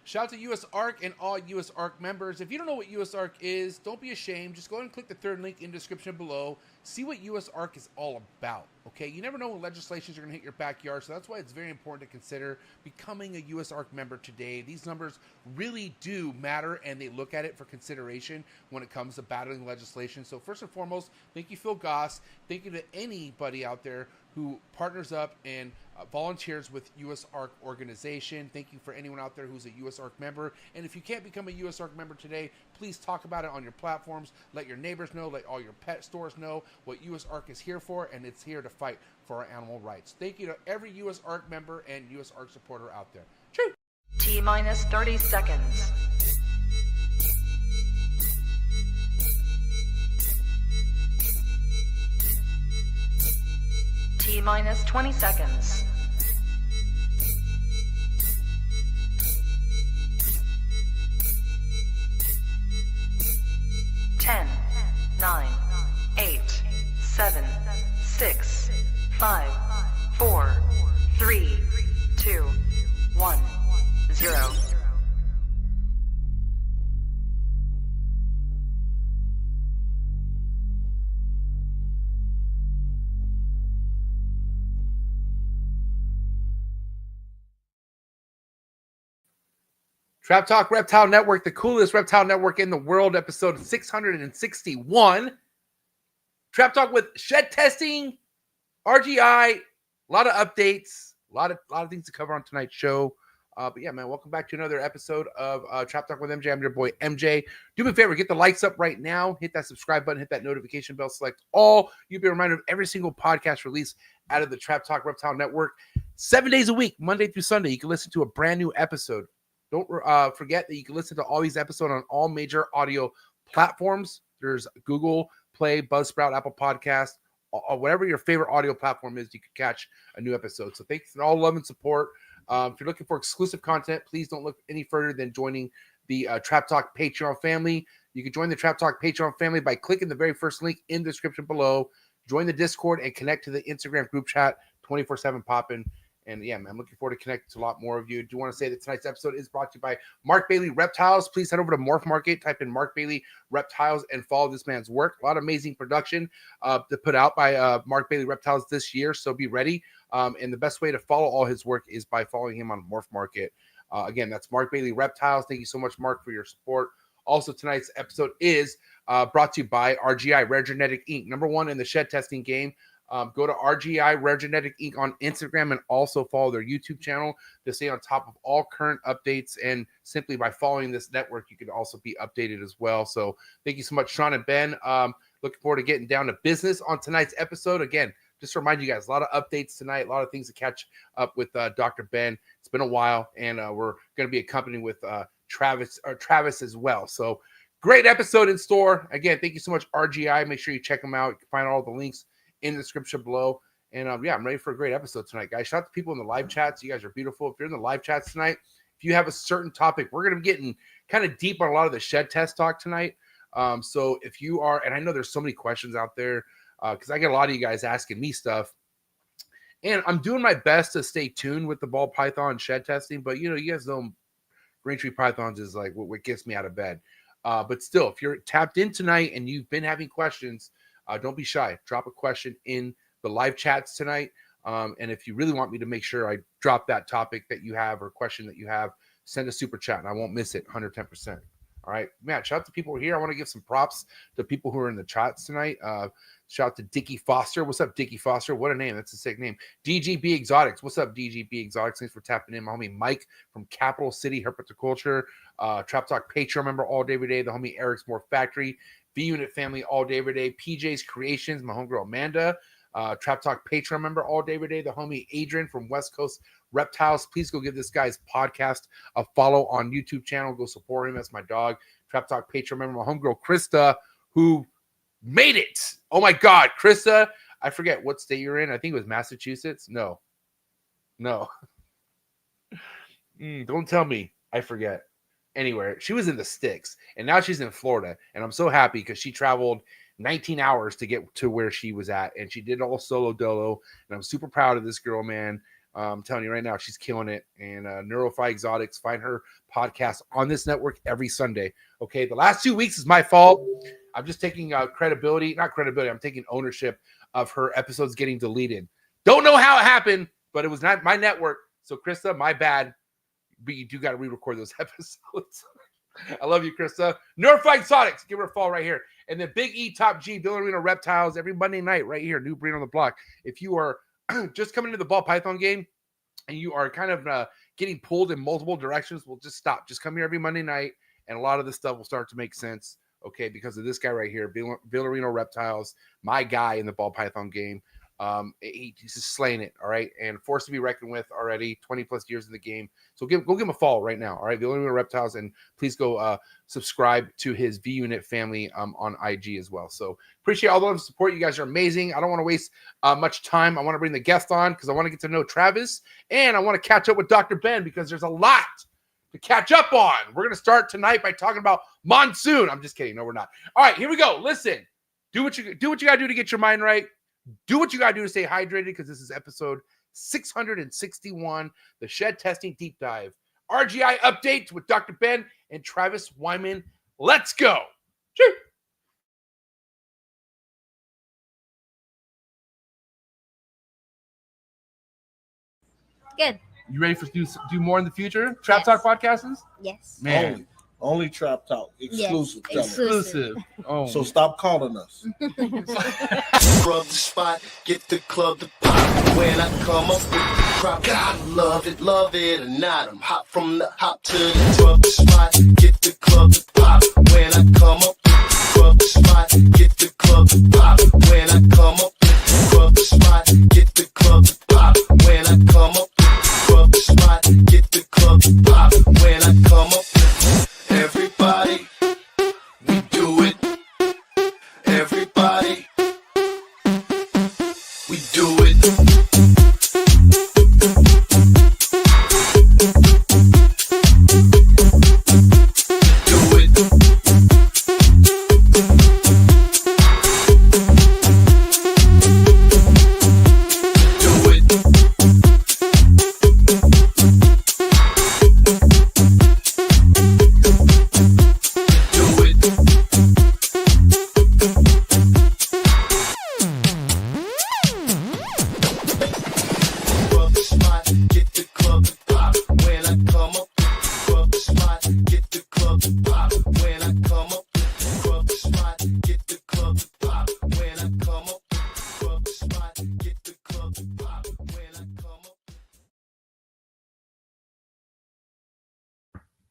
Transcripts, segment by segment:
Shout out to US ARC and all US ARC members. If you don't know what US ARC is, don't be ashamed. Just go ahead and click the third link in the description below. See what US ARC is all about, okay? You never know when legislations are going to hit your backyard, so that's why it's very important to consider becoming a US ARC member today. These numbers really do matter, and they look at it for consideration when it comes to battling legislation. So first and foremost, thank you, Phil Goss. Thank you to anybody out there who partners up and volunteers with US ARC organization. Thank you for anyone out there who's a US ARC member. And if you can't become a US ARC member today, please talk about it on your platforms. Let your neighbors know, let all your pet stores know what US ARC is here for, and it's here to fight for our animal rights. Thank you to every US ARC member and US ARC supporter out there. Choo! T-minus 30 seconds. T-minus 20 seconds. 10, 9, 8, 7, 6, 5, 4, 3, 2, 1, 0. Trap Talk Reptile Network, the coolest reptile network in the world, episode 661. Trap Talk with shed testing, RGI, a lot of updates, a lot of things to cover on tonight's show. But yeah, man, welcome back to another episode of Trap Talk with MJ. I'm your boy MJ. Do me a favor, get the likes up right now, hit that subscribe button, hit that notification bell, select all. You'll be reminded of every single podcast release out of the Trap Talk Reptile Network. 7 days a week, Monday through Sunday, you can listen to a brand new episode. Don't forget that you can listen to all these episodes on all major audio platforms. There's Google Play, Buzzsprout, Apple Podcast, whatever your favorite audio platform is, you can catch a new episode. So thanks for all love and support. If you're looking for exclusive content, please don't look any further than joining the Trap Talk Patreon family. You can join the Trap Talk Patreon family by clicking the very first link in the description below. Join the Discord and connect to the Instagram group chat 24/7 popping. And yeah, man, I'm looking forward to connecting to a lot more of you. I do want to say that tonight's episode is brought to you by Mark Bailey Reptiles. Please head over to MORPH Market, type in Mark Bailey Reptiles, and follow this man's work. A lot of amazing production to put out by Mark Bailey Reptiles this year, so be ready. And the best way to follow all his work is by following him on MORPH Market. Again, that's Mark Bailey Reptiles. Thank you so much, Mark, for your support. Also, tonight's episode is brought to you by RGI, Rare Genetic Inc., #1 in the shed testing game. Go to RGI Rare Genetic Inc. on Instagram and also follow their YouTube channel to stay on top of all current updates. And simply by following this network, you can also be updated as well. So thank you so much, Sean and Ben. Looking forward to getting down to business on tonight's episode. Again, just to remind you guys, a lot of updates tonight, a lot of things to catch up with Dr.Ben. It's been a while, and we're going to be accompanied with Travis as well. So great episode in store. Again, thank you so much, RGI. Make sure you check them out. You can find all the links in the description below. And yeah, I'm ready for a great episode tonight, guys. Shout out to people in the live chats. You guys are beautiful. If you're in the live chats tonight, if you have a certain topic, we're going to be getting kind of deep on a lot of the shed test talk tonight. So if you are, and I know there's so many questions out there because I get a lot of you guys asking me stuff. And I'm doing my best to stay tuned with the ball python shed testing. But, you know, you guys know Braintree Pythons is like what gets me out of bed. But still, if you're tapped in tonight and you've been having questions, don't be shy. Drop a question in the live chats tonight. And if you really want me to make sure I drop that topic that you have or question that you have, send a super chat and I won't miss it 110%. All right, man, shout out to people who are here. I want to give some props to people who are in the chats tonight. Shout out to Dickie Foster. What's up, Dickie Foster? What a name. That's a sick name. DGB Exotics. What's up, DGB Exotics? Thanks for tapping in. My homie Mike from Capital City Herpetoculture. Trap Talk Patreon member all day, every day. The homie Eric's More Factory. V-Unit family all day, every day. PJ's Creations. My homegirl Amanda. Trap Talk Patreon member all day, every day. The homie Adrian from West Coast Reptiles. Please go give this guy's podcast a follow on YouTube channel. Go support him. That's my dog. Trap Talk Patreon member. My homegirl Krista, who made it. Oh my God, Krista. I forget what state you're in. I think it was Massachusetts. No. Don't tell me. I forget. Anywhere. She was in the sticks, and now she's in Florida. And I'm so happy because she traveled 19 hours to get to where she was at, and she did all solo dolo. And I'm super proud of this girl, man. I'm telling you right now, she's killing it. And Neurophi Exotics, find her podcast on this network every Sunday. Okay, the last 2 weeks is my fault. I'm just taking not credibility. I'm taking ownership of her episodes getting deleted. Don't know how it happened, but it was not my network. So Krista, my bad. But you do got to re-record those episodes. I love you, Krista. Neurophi Exotics, give her a follow right here. And then Big E Top G, Villarino Reptiles, every Monday night right here, new breed on the block. If you are just coming into the ball python game and you are kind of getting pulled in multiple directions, we'll just stop. Just come here every Monday night, and a lot of this stuff will start to make sense, okay, because of this guy right here, Villarino Reptiles, my guy in the ball python game. He's just slaying it, all right, and forced to be reckoned with already, 20 plus years in the game. So go give him a follow right now, all right, Villarino Reptiles, and please go subscribe to his V Unit family on IG as well. So appreciate all the support. You guys are amazing. I don't want to waste much time. I want to bring the guest on because I want to get to know Travis, and I want to catch up with Dr. Ben because there's a lot to catch up on. We're gonna start tonight by talking about monsoon. I'm just kidding. No, we're not. All right, here we go. Listen, do what you gotta do to get your mind right. Do what you got to do to stay hydrated because this is episode 661, the Shed Testing Deep Dive. RGI updates with Dr. Ben and Travis Wyman. Let's go. Choo. Good. You ready for do more in the future? Trap Talk podcasts? Yes. Man. Only Trap Talk. Exclusive. Yes. Exclusive. Oh. So stop calling us. Rub the spot, get the club to pop. When I come up with the crop, God love it or not. I'm hot from the hop to the rub the spot, get the club to pop. When I come up with the rub the spot, get the club to pop. When I come up with the rub the spot, get the club to pop. When I come up with the rub the spot, get the club to pop. When I come up with everybody, we do it. Everybody, we do it. Do it. Do it.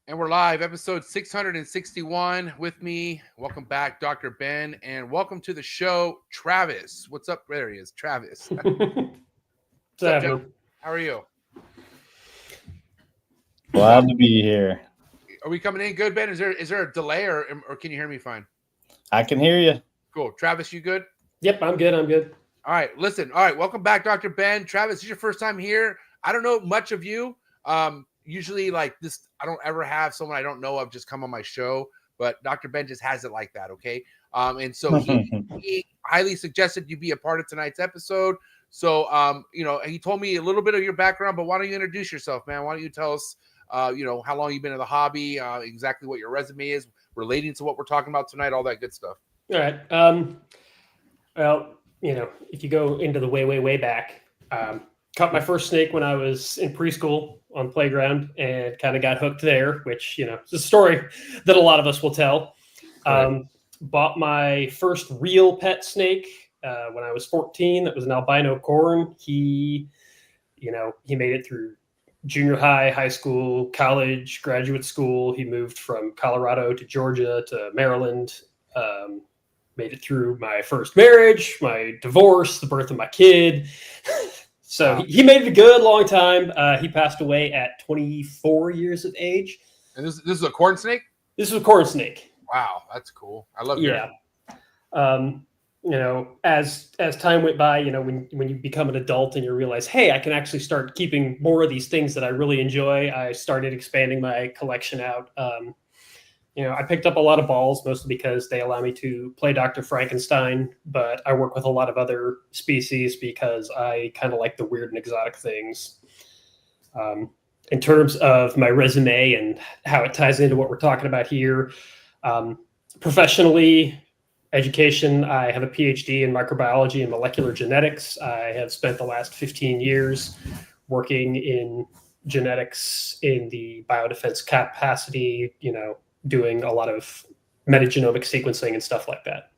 And we're live, episode 661 with me. Welcome back, Dr. Ben, and welcome to the show, Travis. What's up? There he is, Travis. What's up, Jeff? How are you? Glad to be here. Are we coming in good, Ben? Is there a delay or can you hear me fine? I can hear you. Cool. Travis, you good? Yep, I'm good. All right, listen. All right, welcome back, Dr. Ben. Travis, this is your first time here. I don't know much of you. Usually like this, I don't ever have someone I don't know of just come on my show, but Dr. Ben just has it like that, okay? And so he highly suggested you be a part of tonight's episode. So, he told me a little bit of your background, but why don't you introduce yourself, man? Why don't you tell us, how long you've been in the hobby, exactly what your resume is, relating to what we're talking about tonight, all that good stuff. All right. Well, if you go into the way back, caught my first snake when I was in preschool on the playground and kind of got hooked there, which, is a story that a lot of us will tell. Bought my first real pet snake when I was 14. That was an albino corn. He made it through junior high, high school, college, graduate school. He moved from Colorado to Georgia to Maryland. Made it through my first marriage, my divorce, the birth of my kid. So he made it a good long time. He passed away at 24 years of age. And this is a corn snake? This was a corn snake. Wow, that's cool. I love it. Yeah. As time went by, when you become an adult and you realize, hey, I can actually start keeping more of these things that I really enjoy, I started expanding my collection out. I picked up a lot of balls, mostly because they allow me to play Dr. Frankenstein, but I work with a lot of other species because I kind of like the weird and exotic things. In terms of my resume and how it ties into what we're talking about here, professionally, education, I have a PhD in microbiology and molecular genetics. I have spent the last 15 years working in genetics in the biodefense capacity, doing a lot of metagenomic sequencing and stuff like that.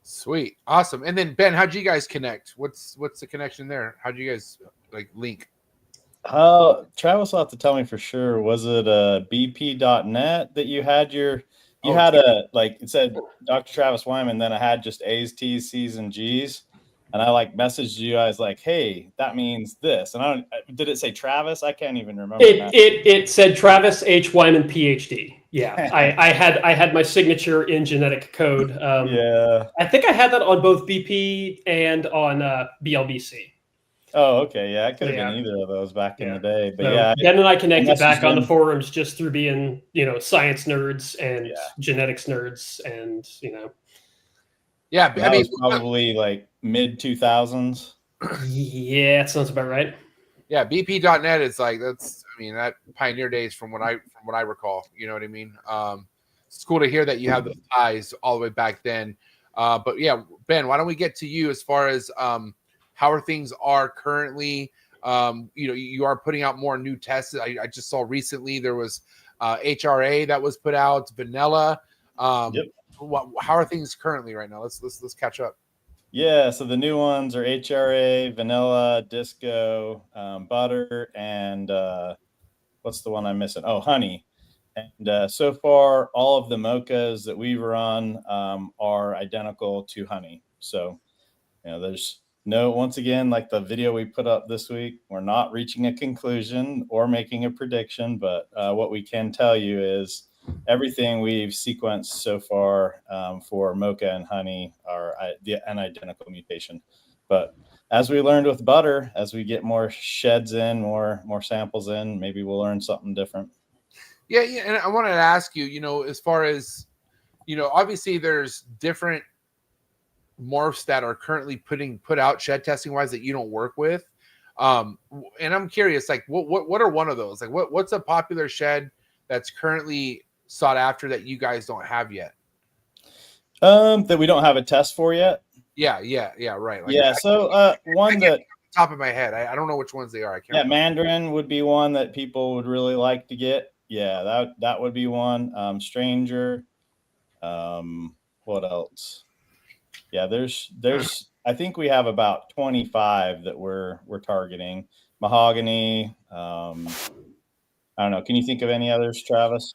Sweet. Awesome. And then Ben, how'd you guys connect? What's the connection there? How'd you guys link? Travis will have to tell me for sure. Was it bp.net that you had it said Dr. Travis Wyman, then I had just A's, T's, C's, and G's. And I messaged you guys hey, that means this. And did it say Travis? I can't even remember. It said Travis H. Wyman, PhD. Yeah. I had my signature in genetic code. Yeah. I think I had that on both BP and on BLBC. Oh, okay. Yeah, it could have been either of those back in the day. But so Ben and I connected back on the forums just through being, science nerds and genetics nerds and, Yeah, I mean, probably mid 2000s. Yeah, that sounds about right. Yeah, BP.net is that pioneer days from what I recall. You know what I mean? It's cool to hear that you have those ties all the way back then. But yeah, Ben, why don't we get to you as far as how are things are currently? You are putting out more new tests. I just saw recently there was HRA that was put out, vanilla. Yep. How are things currently right now? Let's catch up. Yeah, so the new ones are HRA, vanilla, disco, butter, and what's the one I'm missing? Oh, honey. And so far, all of the mochas that we've run are identical to honey. So, there's once again, like the video we put up this week, we're not reaching a conclusion or making a prediction, but what we can tell you is everything we've sequenced so far for mocha and honey are an identical mutation. But as we learned with butter, as we get more sheds in, more samples in, maybe we'll learn something different. Yeah. And I wanted to ask you, as far as, obviously there's different morphs that are currently put out shed testing wise that you don't work with. And I'm curious, what are one of those? What's a popular shed that's currently sought after that you guys don't have yet? That we don't have a test for yet. Yeah, right. One that top of my head, I don't know which ones they are. I can't. Yeah, Mandarin would be one that people would really like to get. Yeah, that would be one. Stranger. What else? Yeah, there's I think we have about 25 that we're targeting. Mahogany. I don't know. Can you think of any others, Travis?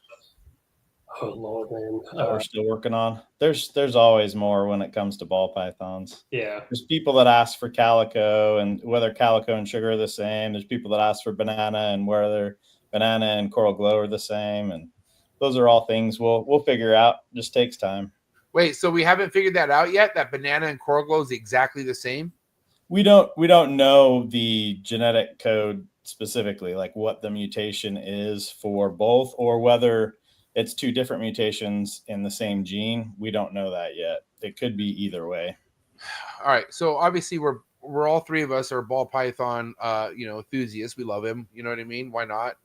Oh Lord, man. That we're still working on. There's always more when it comes to ball pythons. Yeah. There's people that ask for calico and whether calico and sugar are the same. There's people that ask for banana and whether banana and coral glow are the same. And those are all things we'll figure out. Just takes time. Wait, so we haven't figured that out yet? That banana and coral glow is exactly the same? We don't know the genetic code specifically, like what the mutation is for both, or whether it's two different mutations in the same gene. We don't know that yet. It could be either way. All right. So obviously we're all three of us are ball python enthusiasts. We love him. You know what I mean? Why not?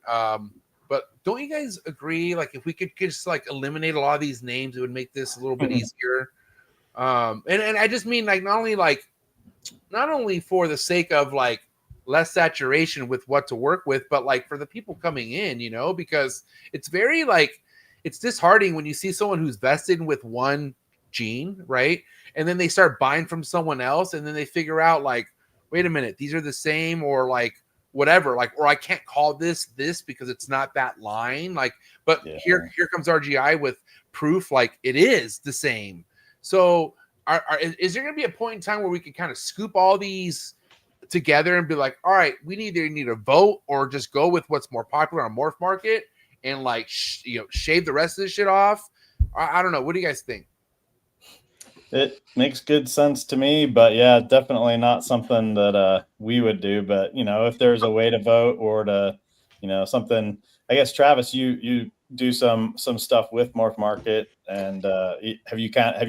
But don't you guys agree? If we could just eliminate a lot of these names, it would make this a little bit easier. And I just mean not only for the sake of less saturation with what to work with, but for the people coming in, because it's very it's disheartening when you see someone who's vested with one gene, right? And then they start buying from someone else, and then they figure out wait a minute, these are the same, or whatever, or I can't call this because it's not that line. But here comes RGI with proof it is the same. So is there going to be a point in time where we can kind of scoop all these together and be all right, we either need a vote or just go with what's more popular on morph market and shave the rest of this shit off? I don't know. What do you guys think? It makes good sense to me, but yeah, definitely not something that we would do. But if there's a way to vote or to, something, I guess Travis, you do some stuff with Morph Market, and have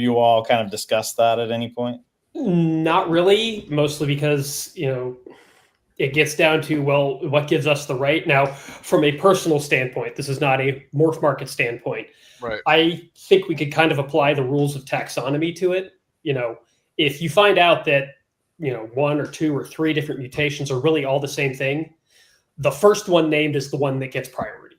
you all kind of discussed that at any point? Not really, mostly because it gets down to, well, what gives us the right? Now, from a personal standpoint, this is not a morph market standpoint. Right. I think we could kind of apply the rules of taxonomy to it. If you find out that, 1 or 2 or 3 different mutations are really all the same thing, the first one named is the one that gets priority.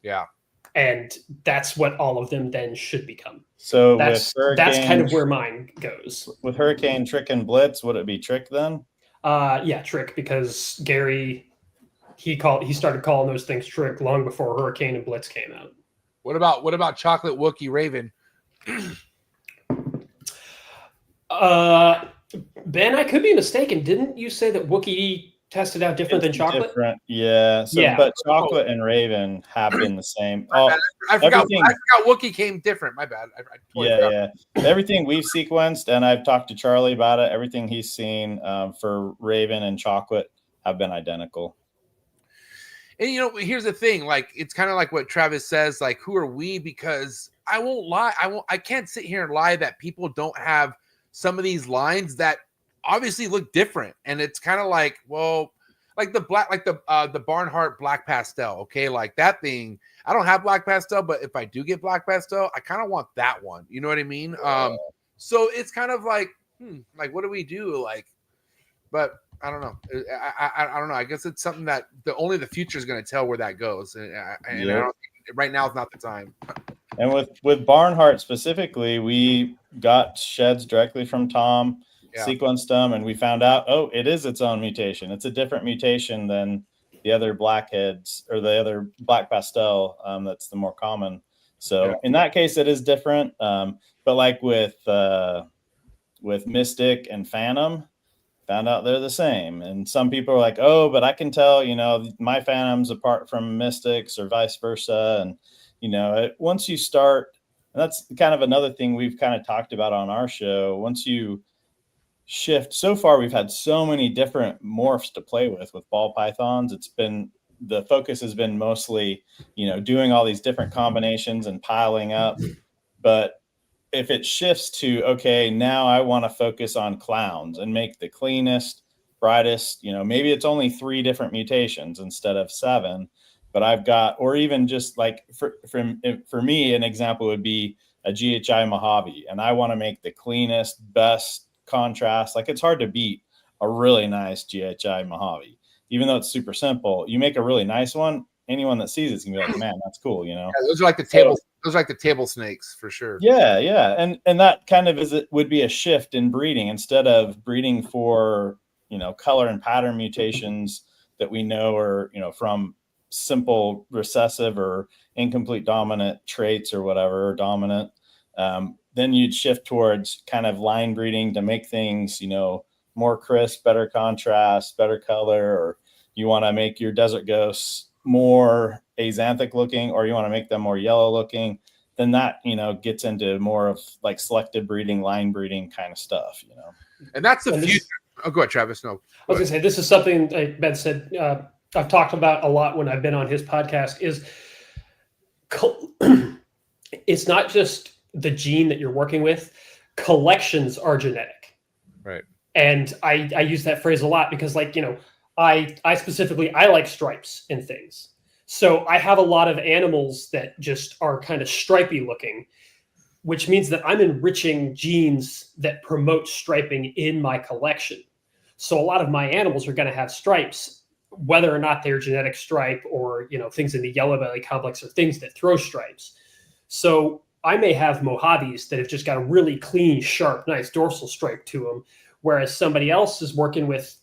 Yeah. And that's what all of them then should become. So that's kind of where mine goes. With Hurricane, Trick, and Blitz, would it be Trick then? Yeah, Trick, because Gary, he started calling those things Trick long before Hurricane and Blitz came out. What about Chocolate Wookiee Raven? Ben, I could be mistaken. Didn't you say that Wookiee tested out different than Chocolate? Different, yeah. So, Yeah. But Chocolate and Raven have been the same. I forgot Wookiee came different. My bad. I totally forgot. Everything we've sequenced, and I've talked to Charlie about it, everything he's seen for Raven and Chocolate have been identical. And here's the thing, like, it's kind of like what Travis says, like, who are we? Because I won't lie, I can't sit here and lie that people don't have some of these lines that obviously look different. And it's kind of like, well, like the Barnhart black pastel, okay, like that thing. I don't have black pastel, but if I do get black pastel, I kind of want that one. You know what I mean? So it's kind of like, like, what do we do? Like, but I don't know. I don't know. I guess it's something that only the future is going to tell where that goes. And I don't think right now is not the time. And with Barnhart specifically, we got sheds directly from Tom, sequenced them, and we found out, it is its own mutation. It's a different mutation than the other blackheads or the other black pastel. That's the more common. So in that case, it is different. But like with Mystic and Phantom, found out they're the same. And some people are like, but I can tell, my Phantom's apart from Mystics or vice versa. And, once you start, and that's kind of another thing we've kind of talked about on our show. Once you shift, so far, we've had so many different morphs to play with ball pythons. The focus has been mostly, doing all these different combinations and piling up. But if it shifts to, okay, now I want to focus on clowns and make the cleanest, brightest, maybe it's only 3 different mutations instead of 7, but I've got, or even just like for me, an example would be a GHI Mojave, and I want to make the cleanest, best contrast. Like, it's hard to beat a really nice GHI Mojave, even though it's super simple. You make a really nice one, anyone that sees it's gonna be like, man, that's cool, those are like the table. Those are like the table snakes for sure. Yeah. And that kind of would be a shift in breeding. Instead of breeding for, color and pattern mutations that we know are, from simple recessive or incomplete dominant traits or whatever, or dominant, then you'd shift towards kind of line breeding to make things, more crisp, better contrast, better color, or you want to make your desert ghosts more axanthic looking, or you want to make them more yellow looking, then that, gets into more of like selective breeding, line breeding kind of stuff, And that's the future. Go ahead, Travis. No, I was going to say, this is something Ben said, I've talked about a lot when I've been on his podcast, is it's not just the gene that you're working with. Collections are genetic. Right. And I use that phrase a lot because, like, I specifically, I like stripes in things. So I have a lot of animals that just are kind of stripy looking, which means that I'm enriching genes that promote striping in my collection. So a lot of my animals are going to have stripes, whether or not they're genetic stripe or, things in the yellow belly complex or things that throw stripes. So I may have Mojaves that have just got a really clean, sharp, nice dorsal stripe to them, whereas somebody else is working with,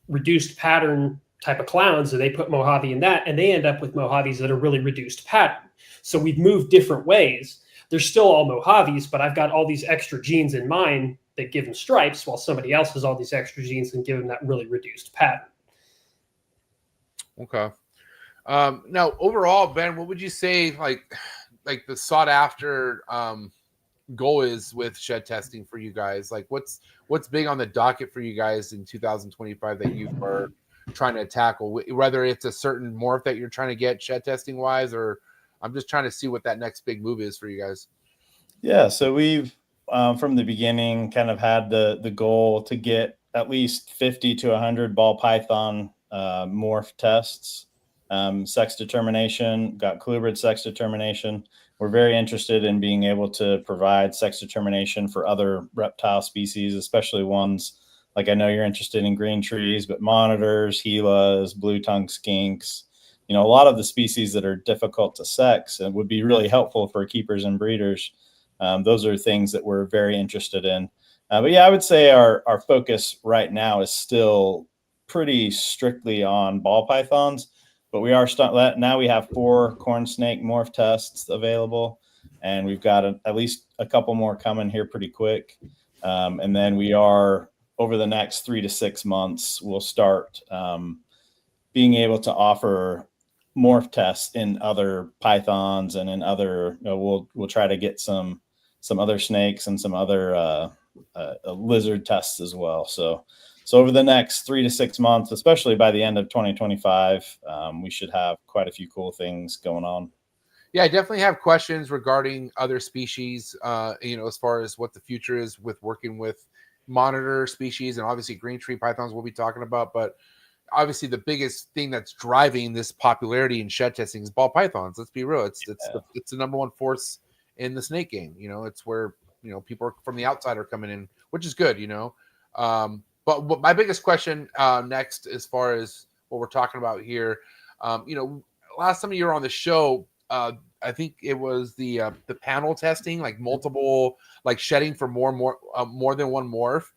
reduced pattern type of clowns, and they put Mojave in that, and they end up with Mojaves that are really reduced pattern. So we've moved different ways. They're still all Mojaves, but I've got all these extra genes in mine that give them stripes, while somebody else has all these extra genes and give them that really reduced pattern. Okay. Now, overall, Ben, what would you say, like the sought after goal is with shed testing for you guys? Like, what's big on the docket for you guys in 2025 that you are trying to tackle, whether it's a certain morph that you're trying to get shed testing wise, or I'm just trying to see what that next big move is for you guys. Yeah. So we've, from the beginning, kind of had the goal to get at least 50 to 100 ball python morph tests, sex determination, got colubrid sex determination. We're very interested in being able to provide sex determination for other reptile species, especially ones like I know you're interested in green trees, but monitors, Gilas, blue-tongued skinks, a lot of the species that are difficult to sex and would be really helpful for keepers and breeders. Those are things that we're very interested in. But yeah, I would say our focus right now is still pretty strictly on ball pythons, but we are now we have 4 corn snake morph tests available, and we've got at least a couple more coming here pretty quick. And then we are, over the next 3 to 6 months, we'll start being able to offer morph tests in other pythons and in other, we'll try to get some other snakes and some other lizard tests as well. So over the next 3 to 6 months, especially by the end of 2025, we should have quite a few cool things going on. Yeah, I definitely have questions regarding other species, as far as what the future is with working with monitor species, and obviously green tree pythons we'll be talking about. But obviously the biggest thing that's driving this popularity in shed testing is ball pythons. Let's be real. It's the number one force in the snake game. It's where, people from the outside are coming in, which is good, But my biggest question next, as far as what we're talking about here, last time you were on the show, I think it was the panel testing, like multiple, like shedding for more than one morph.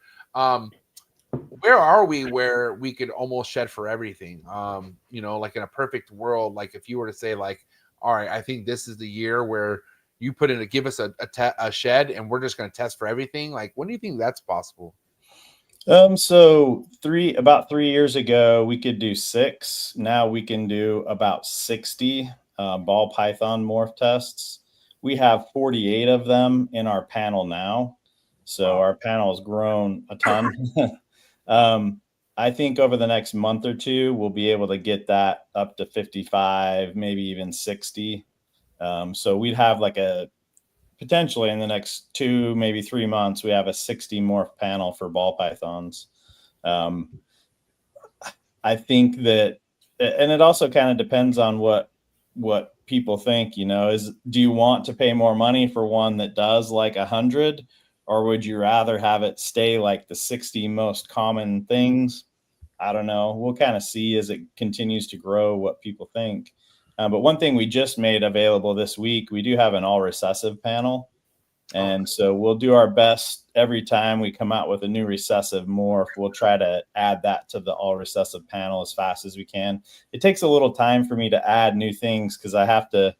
Where are we where we could almost shed for everything? Like in a perfect world, like if you were to say like, all right, I think this is the year where you give us a shed and we're just going to test for everything. Like, when do you think that's possible? So about 3 years ago, we could do 6. Now we can do about 60 ball python morph tests. We have 48 of them in our panel now. So our panel has grown a ton. I think over the next month or two, we'll be able to get that up to 55, maybe even 60. So we'd have potentially in the next 2, maybe 3 months, we have a 60 morph panel for ball pythons. I think that, and it also kind of depends on what people think, do you want to pay more money for one that does like 100, or would you rather have it stay like the 60 most common things? I don't know. We'll kind of see as it continues to grow what people think. But one thing we just made available this week, we do have an all recessive panel. And so we'll do our best every time we come out with a new recessive morph. We'll try to add that to the all recessive panel as fast as we can. It takes a little time for me to add new things because I have to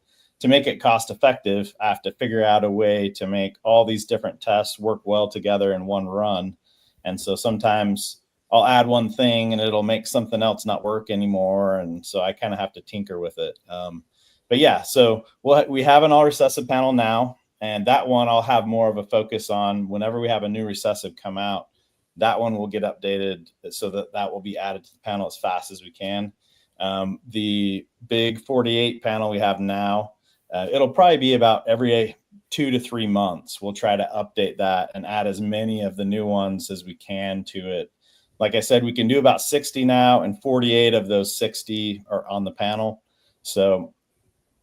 make it cost effective. I have to figure out a way to make all these different tests work well together in one run. And so sometimes I'll add one thing and it'll make something else not work anymore. And so I kind of have to tinker with it. But yeah, so we have an all recessive panel now. And that one I'll have more of a focus on whenever we have a new recessive come out. That one will get updated so that will be added to the panel as fast as we can. The big 48 panel we have now, it'll probably be about every 2 to 3 months. We'll try to update that and add as many of the new ones as we can to it. Like I said, we can do about 60 now, and 48 of those 60 are on the panel. So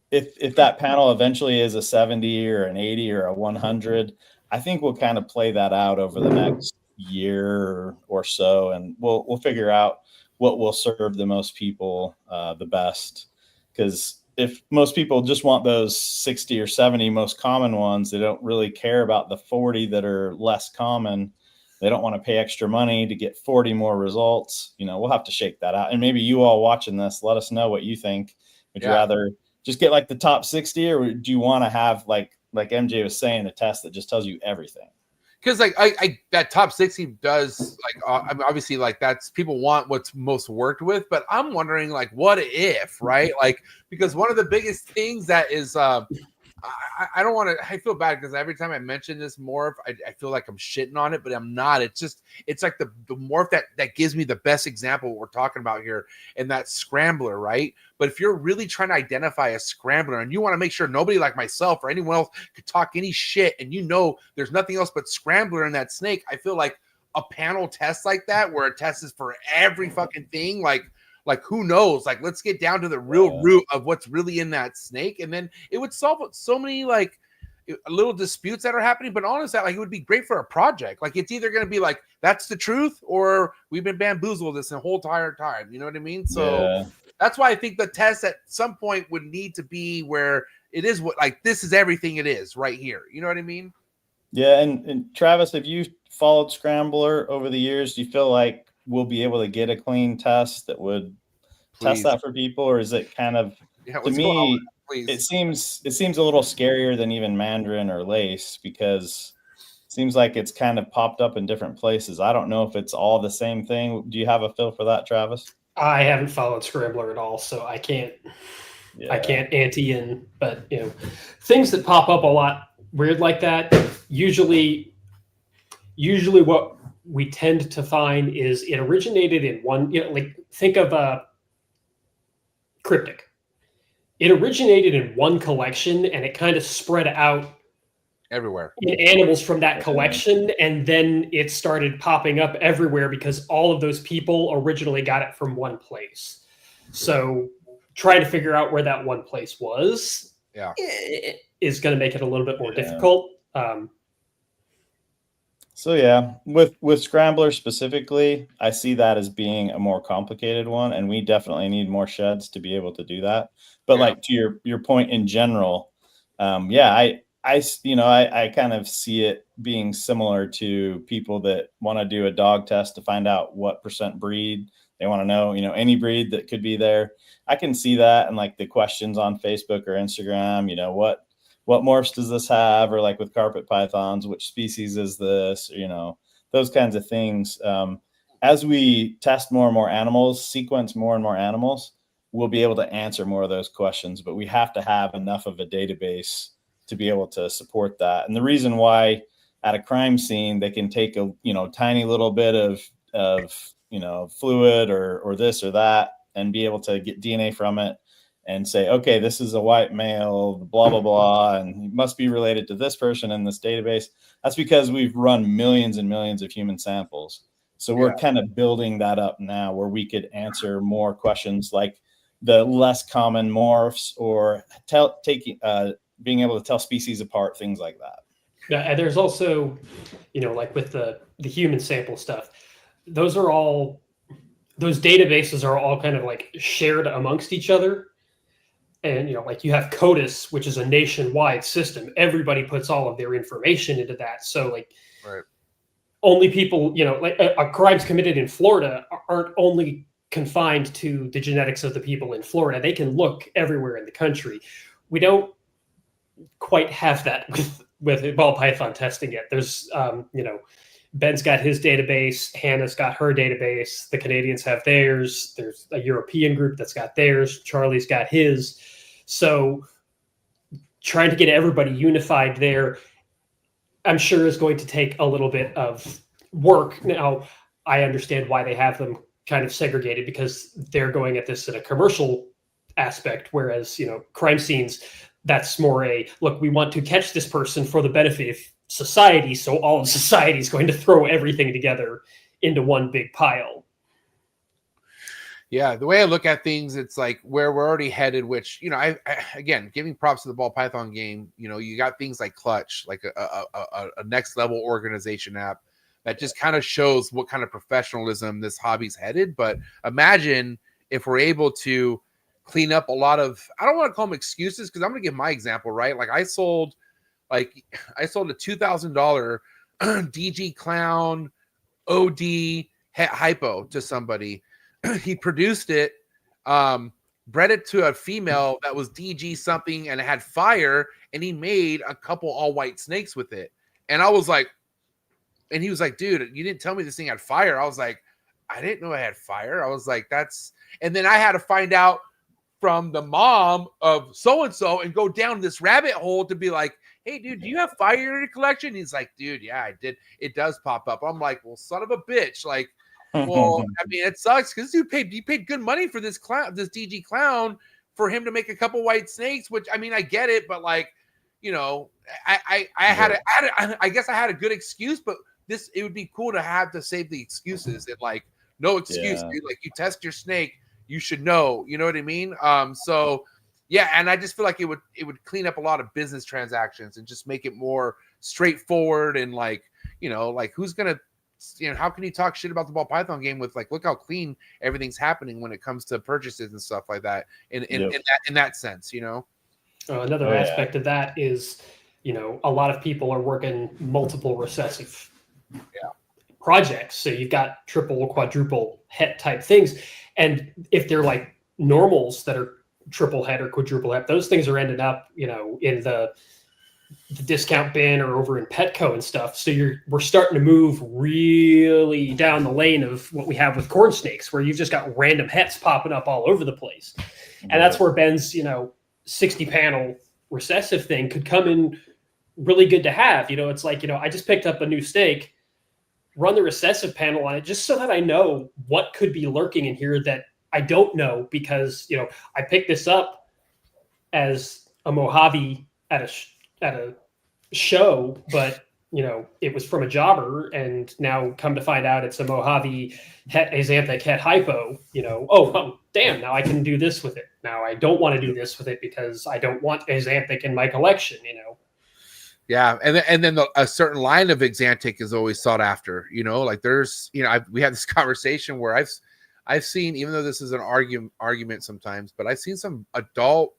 if that panel eventually is a 70 or an 80 or a 100, I think we'll kind of play that out over the next year or so, and we'll figure out what will serve the most people the best. Because if most people just want those 60 or 70 most common ones, they don't really care about the 40 that are less common. They don't want to pay extra money to get 40 more results. We'll have to shake that out. And maybe you all watching this, let us know what you think. Would you rather just get like the top 60, or do you want to have like MJ was saying, a test that just tells you everything? Because like I that top 60 does, like I mean, obviously like that's, people want what's most worked with, but I'm wondering like what if, right? Like, because one of the biggest things that is I don't want to, I feel bad because every time I mention this morph, I feel like I'm shitting on it, but I'm not. It's like the morph that gives me the best example of what we're talking about here, and that's scrambler, right? But if you're really trying to identify a scrambler and you want to make sure nobody like myself or anyone else could talk any shit, and there's nothing else but scrambler in that snake, I feel like, a panel test like that where a test is for every fucking thing, like who knows? Like, let's get down to the real root of what's really in that snake, and then it would solve so many like little disputes that are happening. But honestly, like, it would be great for a project. Like, it's either going to be like that's the truth, or we've been bamboozled this the whole entire time. You know what I mean? So that's why I think the test at some point would need to be where it is what, like, this is everything it is right here. You know what I mean? Yeah. And Travis, have you followed Scrambler over the years? Do you feel like we'll be able to get a clean test that would test that for people, or is it kind of, to me, it seems a little scarier than even Mandarin or Lace, because it seems like it's kind of popped up in different places. I don't know if it's all the same thing. Do you have a feel for that, Travis? I haven't followed Scrambler at all, so I can't ante in, but you know, things that pop up a lot weird like that, usually what we tend to find is it originated in one, you know, like think of cryptic. It originated in one collection and it kind of spread out everywhere in animals from that collection, and then it started popping up everywhere because all of those people originally got it from one place. So trying to figure out where that one place was is going to make it a little bit more difficult. So yeah, with Scrambler specifically, I see that as being a more complicated one, and we definitely need more sheds to be able to do that. But like to your point in general, I kind of see it being similar to people that want to do a dog test to find out what % breed they want to know, you know, any breed that could be there. I can see that, and like the questions on Facebook or Instagram, you know, what morphs does this have? Or like with carpet pythons, which species is this? You know, those kinds of things. As we test more and more animals, sequence more and more animals, we'll be able to answer more of those questions, but we have to have enough of a database to be able to support that. And the reason why at a crime scene, they can take a, you know, tiny little bit of, you know, fluid or this or that, and be able to get DNA from it and say, okay, this is a white male, blah, blah, blah, and he must be related to this person in this database. That's because we've run millions and millions of human samples. So we're kind of building that up now, where we could answer more questions like the less common morphs, or being able to tell species apart, things like that. Yeah, and there's also, you know, like with the human sample stuff, those databases are all kind of like shared amongst each other. And, you know, like you have CODIS, which is a nationwide system. Everybody puts all of their information into that. So like only people, you know, like crimes committed in Florida aren't only confined to the genetics of the people in Florida. They can look everywhere in the country. We don't quite have that with ball python testing yet. There's, you know, Ben's got his database, Hannah's got her database, the Canadians have theirs, there's a European group that's got theirs, Charlie's got his. So trying to get everybody unified there, I'm sure is going to take a little bit of work. Now, I understand why they have them kind of segregated, because they're going at this in a commercial aspect, whereas, you know, crime scenes, that's more a, look, we want to catch this person for the benefit of society, so all of society is going to throw everything together into one big pile. Yeah, the way I look at things, it's like where we're already headed, which, you know, I again, giving props to the ball python game, you know, you got things like Clutch, like a next level organization app that just kind of shows what kind of professionalism this hobby's headed. But imagine if we're able to clean up a lot of, I don't want to call them excuses, because I'm going to give my example, right? Like I sold a $2,000 DG Clown OD hypo to somebody. He produced it, bred it to a female that was DG something, and it had fire, and he made a couple all white snakes with it. And I was like, and he was like, dude, you didn't tell me this thing had fire. I was like, I didn't know it had fire. I was like, and then I had to find out from the mom of so-and-so and go down this rabbit hole to be like, hey, dude, do you have fire in your collection? He's like, dude, yeah, I did. It does pop up. I'm like, well, son of a bitch. Like, well, I mean, it sucks because you paid good money for this DG Clown, for him to make a couple white snakes, which, I mean, I get it, but like, you know, I guess I had a good excuse, but it would be cool to have to save the excuses and like no excuse, Yeah. dude. Like you test your snake, you should know. You know what I mean? So yeah, and I just feel like it would clean up a lot of business transactions and just make it more straightforward and like, you know, like who's gonna, you know, how can you talk shit about the ball python game with like, look how clean everything's happening when it comes to purchases and stuff like that in that sense, you know. Another aspect of that is, you know, a lot of people are working multiple recessive projects. So you've got triple, quadruple het type things. And if they're like normals that are triple het or quadruple het, those things are ending up, you know, in the discount bin or over in Petco and stuff. So we're starting to move really down the lane of what we have with corn snakes, where you've just got random hets popping up all over the place. And that's where Ben's, you know, 60 panel recessive thing could come in really good to have. You know, it's like, you know, I just picked up a new snake, run the recessive panel on it just so that I know what could be lurking in here that I don't know, because, you know, I picked this up as a Mojave at a show, but, you know, it was from a jobber, and now come to find out it's a Mojave Axanthic het hypo, you know, oh, damn, now I can do this with it. Now I don't want to do this with it because I don't want Axanthic in my collection, you know. Yeah, and then a certain line of Axanthic is always sought after. You know, like there's, you know, we had this conversation where I've seen, even though this is an argument sometimes, but I've seen some adult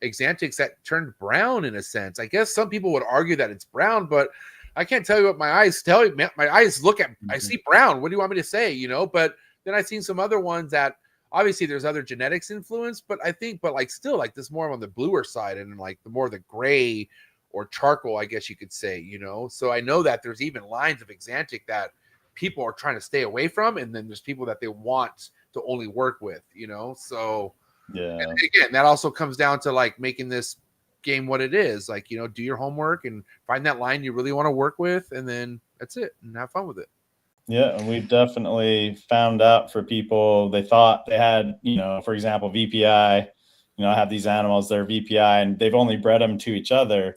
Axanthics that turned brown in a sense. I guess some people would argue that it's brown, but I can't tell you what my eyes tell you. My eyes look at, I see brown. What do you want me to say? You know, but then I've seen some other ones that obviously there's other genetics influence, but I think, but like still like this more on the bluer side and like the more the gray or charcoal, I guess you could say, you know. So I know that there's even lines of Axanthic that people are trying to stay away from, and then there's people that they want to only work with, you know. So yeah, and again, that also comes down to like making this game what it is. Like, you know, do your homework and find that line you really want to work with, and then that's it, and have fun with it. Yeah, and we've definitely found out for people, they thought they had, you know, for example, VPI, you know, I have these animals, they're VPI, and they've only bred them to each other.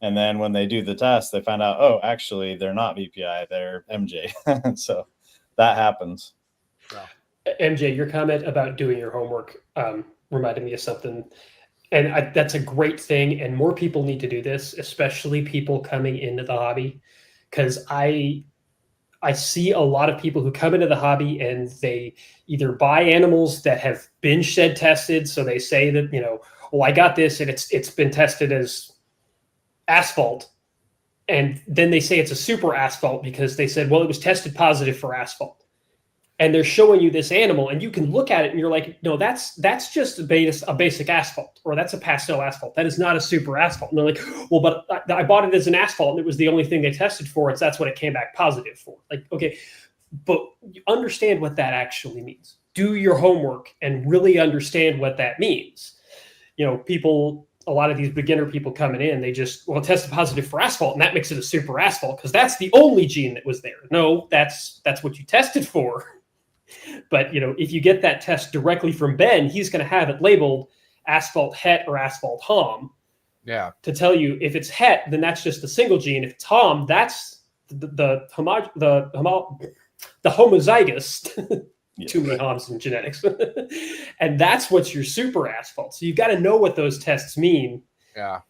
And then when they do the test, they find out, oh, actually, they're not VPI, they're MJ. So that happens. Wow. MJ, your comment about doing your homework reminded me of something. And that's a great thing. And more people need to do this, especially people coming into the hobby. Because I see a lot of people who come into the hobby and they either buy animals that have been shed tested. So they say that, you know, well, I got this and it's been tested as asphalt, and then they say it's a super asphalt because they said, well, it was tested positive for asphalt, and they're showing you this animal and you can look at it and you're like, no, that's just a basic asphalt, or that's a pastel asphalt. That is not a super asphalt. And they're like, well, but I bought it as an asphalt and it was the only thing they tested for. That's what it came back positive for. Like, okay, but you understand what that actually means. Do your homework and really understand what that means. You know, a lot of these beginner people coming in, they just, well, tested positive for asphalt, and that makes it a super asphalt because that's the only gene that was there. No, that's what you tested for. But, you know, if you get that test directly from Ben, he's going to have it labeled asphalt het or asphalt hom. Yeah. To tell you if it's het, then that's just a single gene. If it's hom, that's the homozygous. Too many homs in genetics. And that's what's your super asphalt. So you've got to know what those tests mean. Yeah.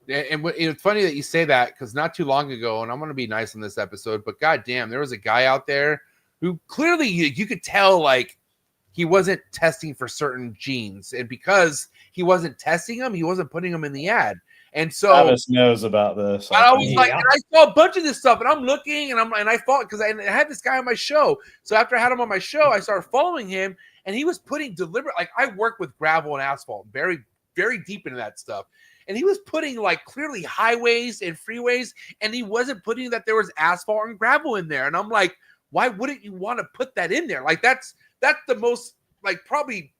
And it's funny that you say that, because not too long ago, and I'm going to be nice on this episode, but goddamn, there was a guy out there who clearly you could tell like he wasn't testing for certain genes, and because he wasn't testing them, he wasn't putting them in the ad. And so Travis knows about this. I was like, and I saw a bunch of this stuff, and I'm looking, and I thought, because I had this guy on my show. So after I had him on my show, I started following him, and he was putting deliberate, like I work with gravel and asphalt, very, very deep into that stuff. And he was putting like clearly highways and freeways, and he wasn't putting that there was asphalt and gravel in there. And I'm like, why wouldn't you want to put that in there? Like that's the most like probably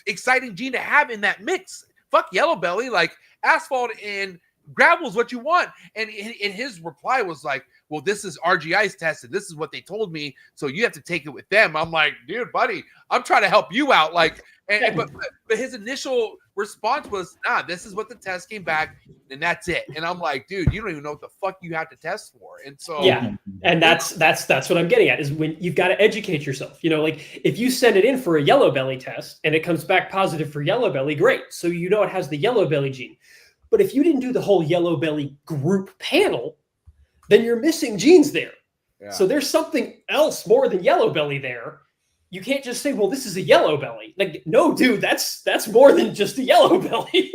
exciting gene to have in that mix. Fuck yellow belly, like asphalt and gravel is what you want. And his reply was like, well, this is RGI's test and this is what they told me, so you have to take it with them. I'm like, dude, buddy, I'm trying to help you out. Like, but his initial response was, nah, this is what the test came back, and that's it. And I'm like, dude, you don't even know what the fuck you have to test for. And so and that's what I'm getting at, is when you've got to educate yourself. You know, like if you send it in for a yellow belly test and it comes back positive for yellow belly, great. So you know it has the yellow belly gene. But if you didn't do the whole yellow belly group panel, then you're missing genes there. Yeah. So there's something else more than yellow belly there. You can't just say, well, this is a yellow belly. Like, no, dude, that's more than just a yellow belly.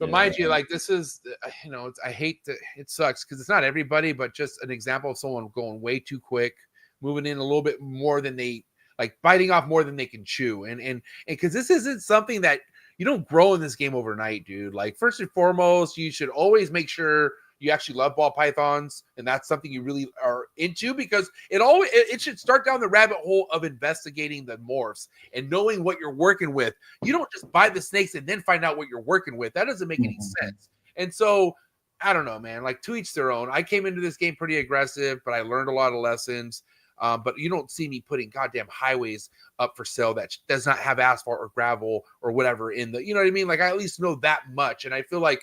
But mind you, like, this is, you know, I hate that it sucks because it's not everybody, but just an example of someone going way too quick, moving in a little bit more than they, like, biting off more than they can chew. And because this isn't something that you don't grow in this game overnight, dude. Like, first and foremost, you should always make sure you actually love ball pythons, and that's something you really are into, because it should start down the rabbit hole of investigating the morphs and knowing what you're working with. You don't just buy the snakes and then find out what you're working with. That doesn't make any sense. And so I don't know, man, like, to each their own. I came into this game pretty aggressive, but I learned a lot of lessons. But you don't see me putting goddamn highways up for sale that does not have asphalt or gravel or whatever in the, you know what I mean? Like, I at least know that much. And I feel like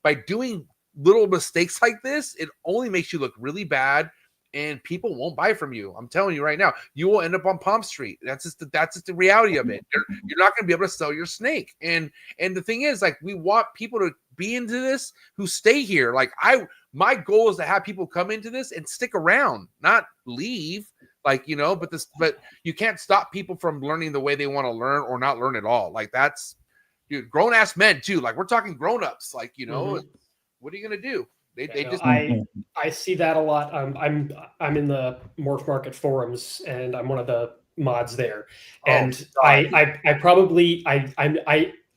by doing little mistakes like this, it only makes you look really bad, and people won't buy from you. I'm telling you right now, you will end up on Palm Street. That's just the reality of it. You're not going to be able to sell your snake. And the thing is, like, we want people to be into this who stay here. Like, my goal is to have people come into this and stick around, not leave. Like, you know, but you can't stop people from learning the way they want to learn or not learn at all. Like, that's, dude, grown ass men too. Like, we're talking grown ups. Like, you know. What are you going to do? I see that a lot. I'm in the Morph Market forums, and I'm one of the mods there. And I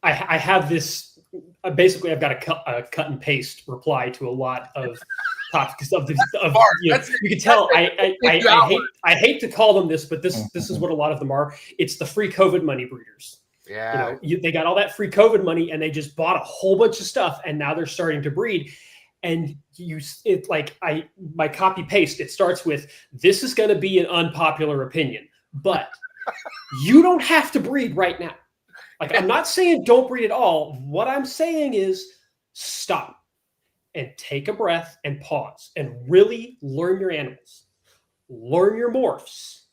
have this. Basically, I've got a cut and paste reply to a lot of topics of you know, you can tell. I hate to call them this, but this is what a lot of them are. it's the free COVID money breeders. Yeah, you know, they got all that free COVID money, and they just bought a whole bunch of stuff, and now they're starting to breed. And my copy paste, it starts with, this is going to be an unpopular opinion, but you don't have to breed right now. Like, I'm not saying don't breed at all. What I'm saying is stop and take a breath and pause and really learn your animals, learn your morphs.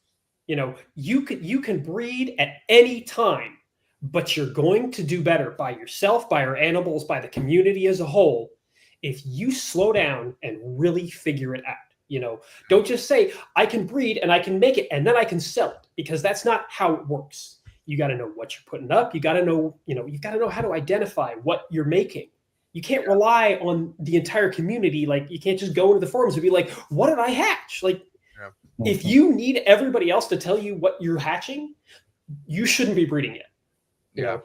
You know, you can breed at any time, but you're going to do better by yourself, by your animals, by the community as a whole, if you slow down and really figure it out. You know, don't just say, I can breed and I can make it and then I can sell it, because that's not how it works. You got to know what you're putting up. You got to know, you've got to know how to identify what you're making. You can't rely on the entire community. Like, you can't just go into the forums and be like, what did I hatch? Like, if you need everybody else to tell you what you're hatching, you shouldn't be breeding it. Yeah.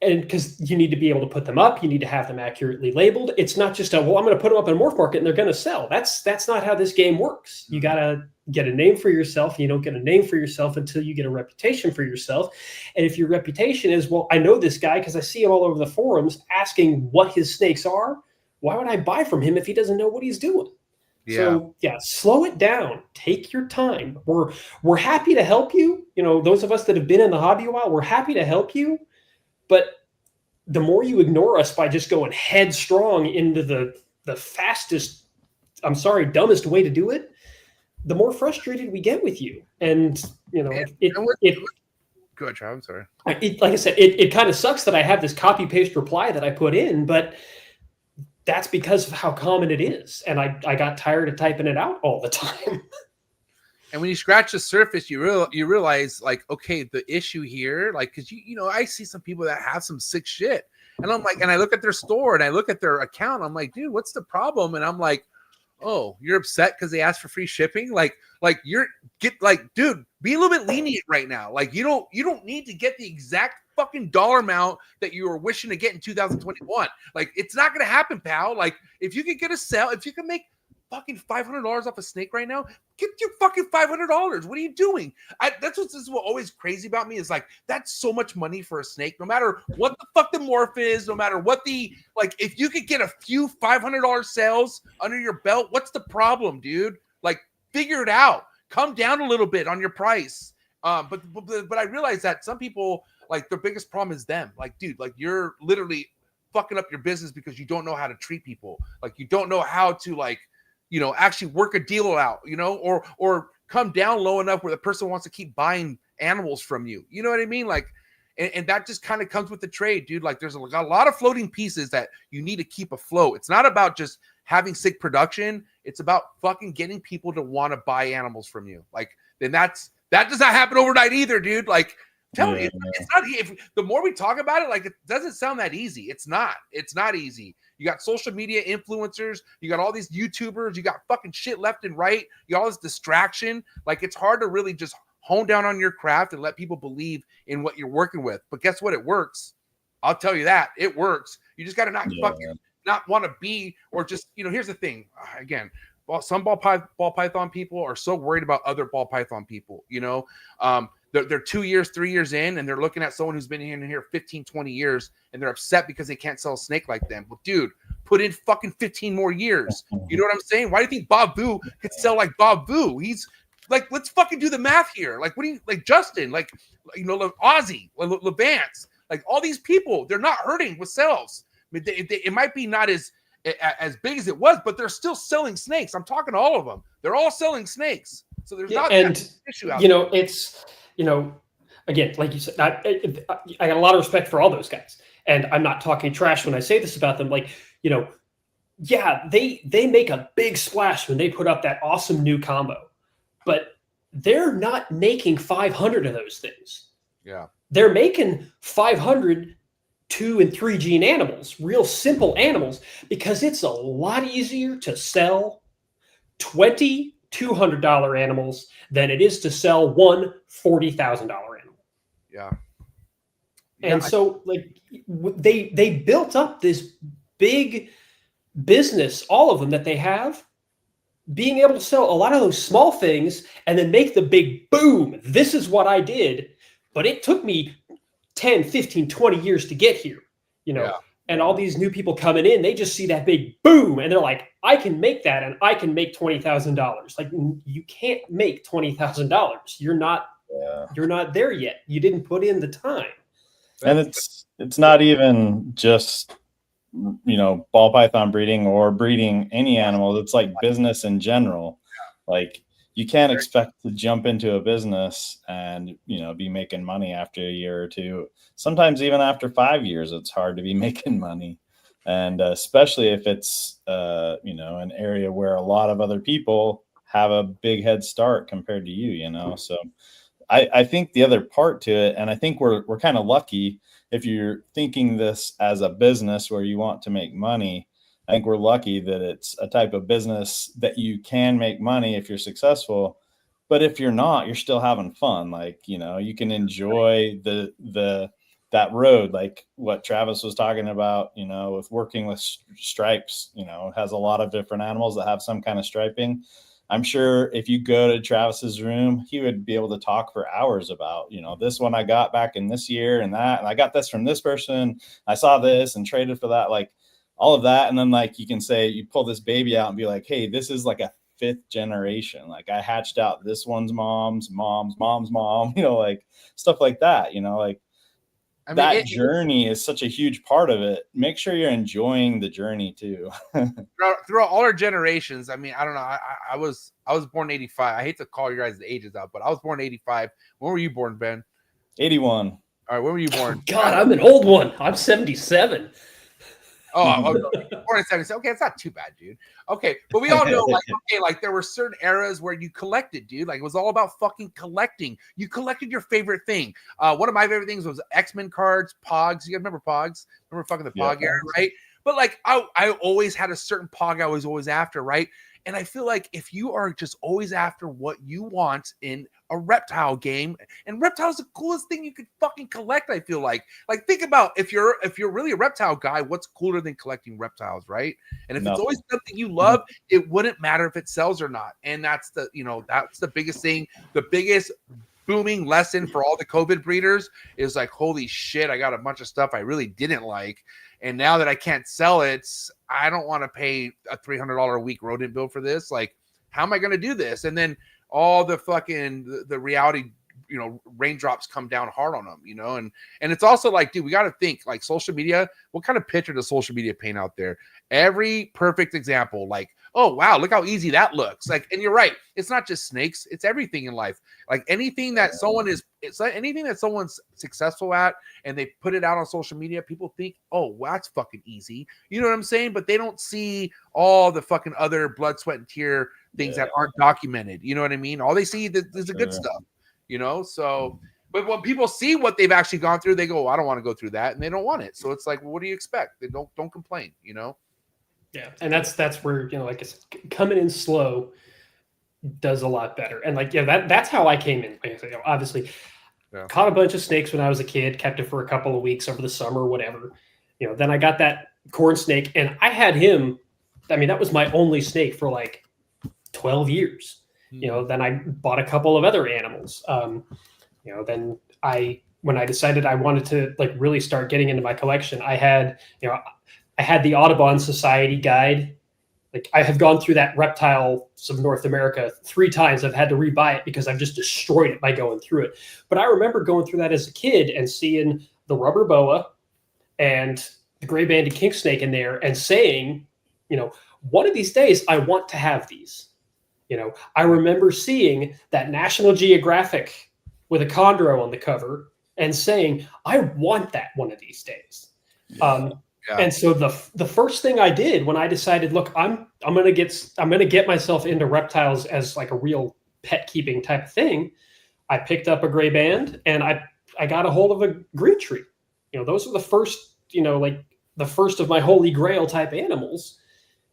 And because you need to be able to put them up, you need to have them accurately labeled. It's not just I'm going to put them up in a morph market and they're going to sell. That's not how this game works. You got to get a name for yourself. You don't get a name for yourself until you get a reputation for yourself. And if your reputation is, well, I know this guy because I see him all over the forums asking what his snakes are, why would I buy from him if he doesn't know what he's doing? Yeah. So slow it down. Take your time. We're happy to help you. You know, those of us that have been in the hobby a while, we're happy to help you. But the more you ignore us by just going headstrong into the fastest, dumbest way to do it, the more frustrated we get with you. And, you know, go ahead, Trav, I'm sorry. Like I said, it kind of sucks that I have this copy paste reply that I put in, but that's because of how common it is. And I got tired of typing it out all the time. And when you scratch the surface, you realize, like, okay, the issue here, like, because you know, I see some people that have some sick shit, and I'm like, and I look at their store and I look at their account, I'm like, dude, what's the problem? And I'm like, oh, you're upset because they asked for free shipping? Like dude, be a little bit lenient right now. Like, you don't need to get the exact fucking dollar amount that you were wishing to get in 2021. Like, it's not gonna happen, pal. Like, if you could get a sale, if you can make fucking $500 off a snake right now, get your fucking $500. What are you doing? This is what always crazy about me, is like, that's so much money for a snake, no matter what the fuck the morph is, no matter what if you could get a few $500 sales under your belt, what's the problem, dude? Like, figure it out. Come down a little bit on your price. But I realize that some people, like, their biggest problem is them. Like, dude, like, you're literally fucking up your business because you don't know how to treat people. Like, you don't know how to, like, you know, actually work a deal out, you know, or come down low enough where the person wants to keep buying animals from you. You know what I mean? Like, and that just kind of comes with the trade, dude. Like, there's a lot of floating pieces that you need to keep afloat. It's not about just having sick production. It's about fucking getting people to want to buy animals from you. Like, then that does not happen overnight either, dude. Like, tell me, it's not. If the more we talk about it, like, it doesn't sound that easy. It's not easy. You got social media influencers, you got all these YouTubers, you got fucking shit left and right, you got all this distraction. Like, it's hard to really just hone down on your craft and let people believe in what you're working with. But guess what? It works. I'll tell you that. It works. You just got to not want to be, or just, you know, here's the thing. Again, some ball python people are so worried about other ball python people, you know. They're 2 years, 3 years in, and they're looking at someone who's been in here 15, 20 years, and they're upset because they can't sell a snake like them. Well, dude, put in fucking 15 more years. You know what I'm saying? Why do you think Bob Vu could sell like Bob Vu? He's like, let's fucking do the math here. Like, what do you, like Justin, like, you know, Ozzy, Levance, like all these people, they're not hurting with sales. I mean, it might be not as big as it was, but they're still selling snakes. I'm talking to all of them. They're all selling snakes. So there's not that issue out there. You know, it's, you know, again, like you said, I got a lot of respect for all those guys. And I'm not talking trash when I say this about them. Like, you know, yeah, they make a big splash when they put up that awesome new combo. But they're not making 500 of those things. Yeah. They're making 500 2 and 3 gene animals, real simple animals, because it's a lot easier to sell 20 $200 animals than it is to sell one $40,000 animal. Yeah. And so, like, they built up this big business, all of them that they have, being able to sell a lot of those small things and then make the big boom. This is what I did. But it took me 10, 15, 20 years to get here, you know. Yeah. And all these new people coming in, they just see that big boom and they're like, I can make that and I can make $20,000. Like, you can't make $20,000. You're not there yet. You didn't put in the time. And it's not even just, you know, ball python breeding or breeding any animal. It's like business in general. Like, you can't expect to jump into a business and, you know, be making money after a year or two. Sometimes even after 5 years, it's hard to be making money. And especially if it's, you know, an area where a lot of other people have a big head start compared to you, you know. So I think the other part to it, and I think we're kind of lucky if you're thinking this as a business where you want to make money. I think we're lucky that it's a type of business that you can make money if you're successful. But if you're not, you're still having fun. Like, you know, you can enjoy that road, like what Travis was talking about, you know, with working with stripes. You know, it has a lot of different animals that have some kind of striping. I'm sure if you go to Travis's room, he would be able to talk for hours about, you know, this one I got back in this year and that, and I got this from this person. I saw this and traded for that, like all of that. And then, like, you can say, you pull this baby out and be like, hey, this is like a 5th generation. Like, I hatched out this one's mom's mom, you know, like stuff like that, you know, like, I mean, that journey is such a huge part of it. Make sure you're enjoying the journey too. throughout all our generations. I mean, I don't know. I was born in 85. I hate to call you guys the ages out, but I was born in 85. When were you born, Ben? 81. All right. When were you born? God, I'm an old one. I'm 77. Oh, born in 77. Okay, it's not too bad, dude. Okay, but we all know, like, okay, like there were certain eras where you collected, dude. Like, it was all about fucking collecting. You collected your favorite thing. One of my favorite things was X-Men cards, Pogs. You guys remember Pogs? Remember fucking the Pog era, right? But like, I always had a certain Pog I was always after, right? And I feel like if you are just always after what you want in a reptile game, and reptile is the coolest thing you could fucking collect, I feel like think about if you're really a reptile guy, what's cooler than collecting reptiles, right? And if it's always something you love, it wouldn't matter if it sells or not. And that's the, you know, that's the biggest thing, the biggest booming lesson for all the COVID breeders is like, holy shit, I got a bunch of stuff I really didn't like. And now that I can't sell it, I don't want to pay a $300 a week rodent bill for this. Like, how am I going to do this? And then all the fucking the reality, raindrops come down hard on them, and it's also like, dude, we got to think like social media. What kind of picture does social media paint out there? Every perfect example, like, oh wow, look how easy that looks. Like, and you're right, it's not just snakes, it's everything in life. Like anything that it's like anything that someone's successful at and they put it out on social media, people think, oh, well, that's fucking easy. You know what I'm saying? But they don't see all the fucking other blood, sweat, and tear things that aren't documented. You know what I mean? All they see is the good stuff. So but when people see what they've actually gone through, they go, I don't want to go through that, and they don't want it. So it's like, well, what do you expect? They don't complain. Yeah, and that's where, like I said, coming in slow does a lot better. And like, that's how I came in. Like I said, obviously caught a bunch of snakes when I was a kid, kept it for a couple of weeks over the summer, whatever. Then I got that corn snake, and I had him. I mean, that was my only snake for like 12 years. Then I bought a couple of other animals. Then when I decided I wanted to like really start getting into my collection, I had the Audubon Society guide. Like I have gone through that Reptiles of North America 3 times. I've had to rebuy it because I've just destroyed it by going through it. But I remember going through that as a kid and seeing the rubber boa and the gray banded king snake in there and saying, one of these days I want to have these. I remember seeing that National Geographic with a chondro on the cover and saying, I want that one of these days. And so the first thing I did when I decided, look, I'm gonna get myself into reptiles as like a real pet keeping type of thing, I picked up a gray band and I got a hold of a green tree. Those were the first, like the first of my holy grail type animals.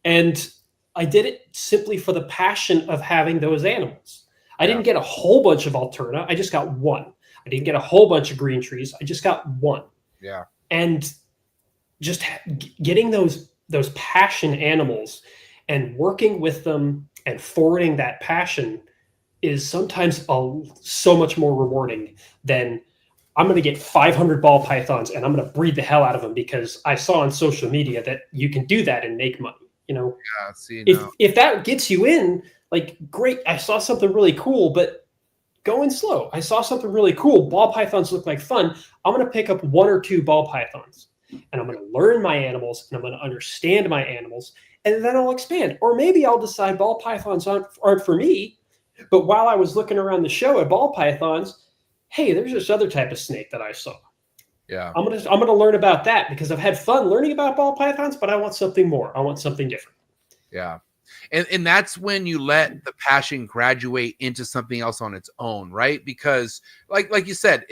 And I did it simply for the passion of having those animals. I didn't get a whole bunch of Alterna. I just got one. I didn't get a whole bunch of green trees. I just got one. Yeah. And just getting those passion animals and working with them and forwarding that passion is sometimes so much more rewarding than I'm going to get 500 ball pythons and I'm going to breed the hell out of them because I saw on social media that you can do that and make money. If that gets you in, like, great, I saw something really cool, but going slow. I saw something really cool. Ball pythons look like fun. I'm going to pick up 1 or 2 ball pythons and I'm going to learn my animals and I'm going to understand my animals and then I'll expand. Or maybe I'll decide ball pythons aren't for me. But while I was looking around the show at ball pythons, hey, there's this other type of snake that I saw. Yeah. I'm gonna learn about that because I've had fun learning about ball pythons, but I want something more. I want something different. Yeah. And that's when you let the passion graduate into something else on its own, right? Because like you said,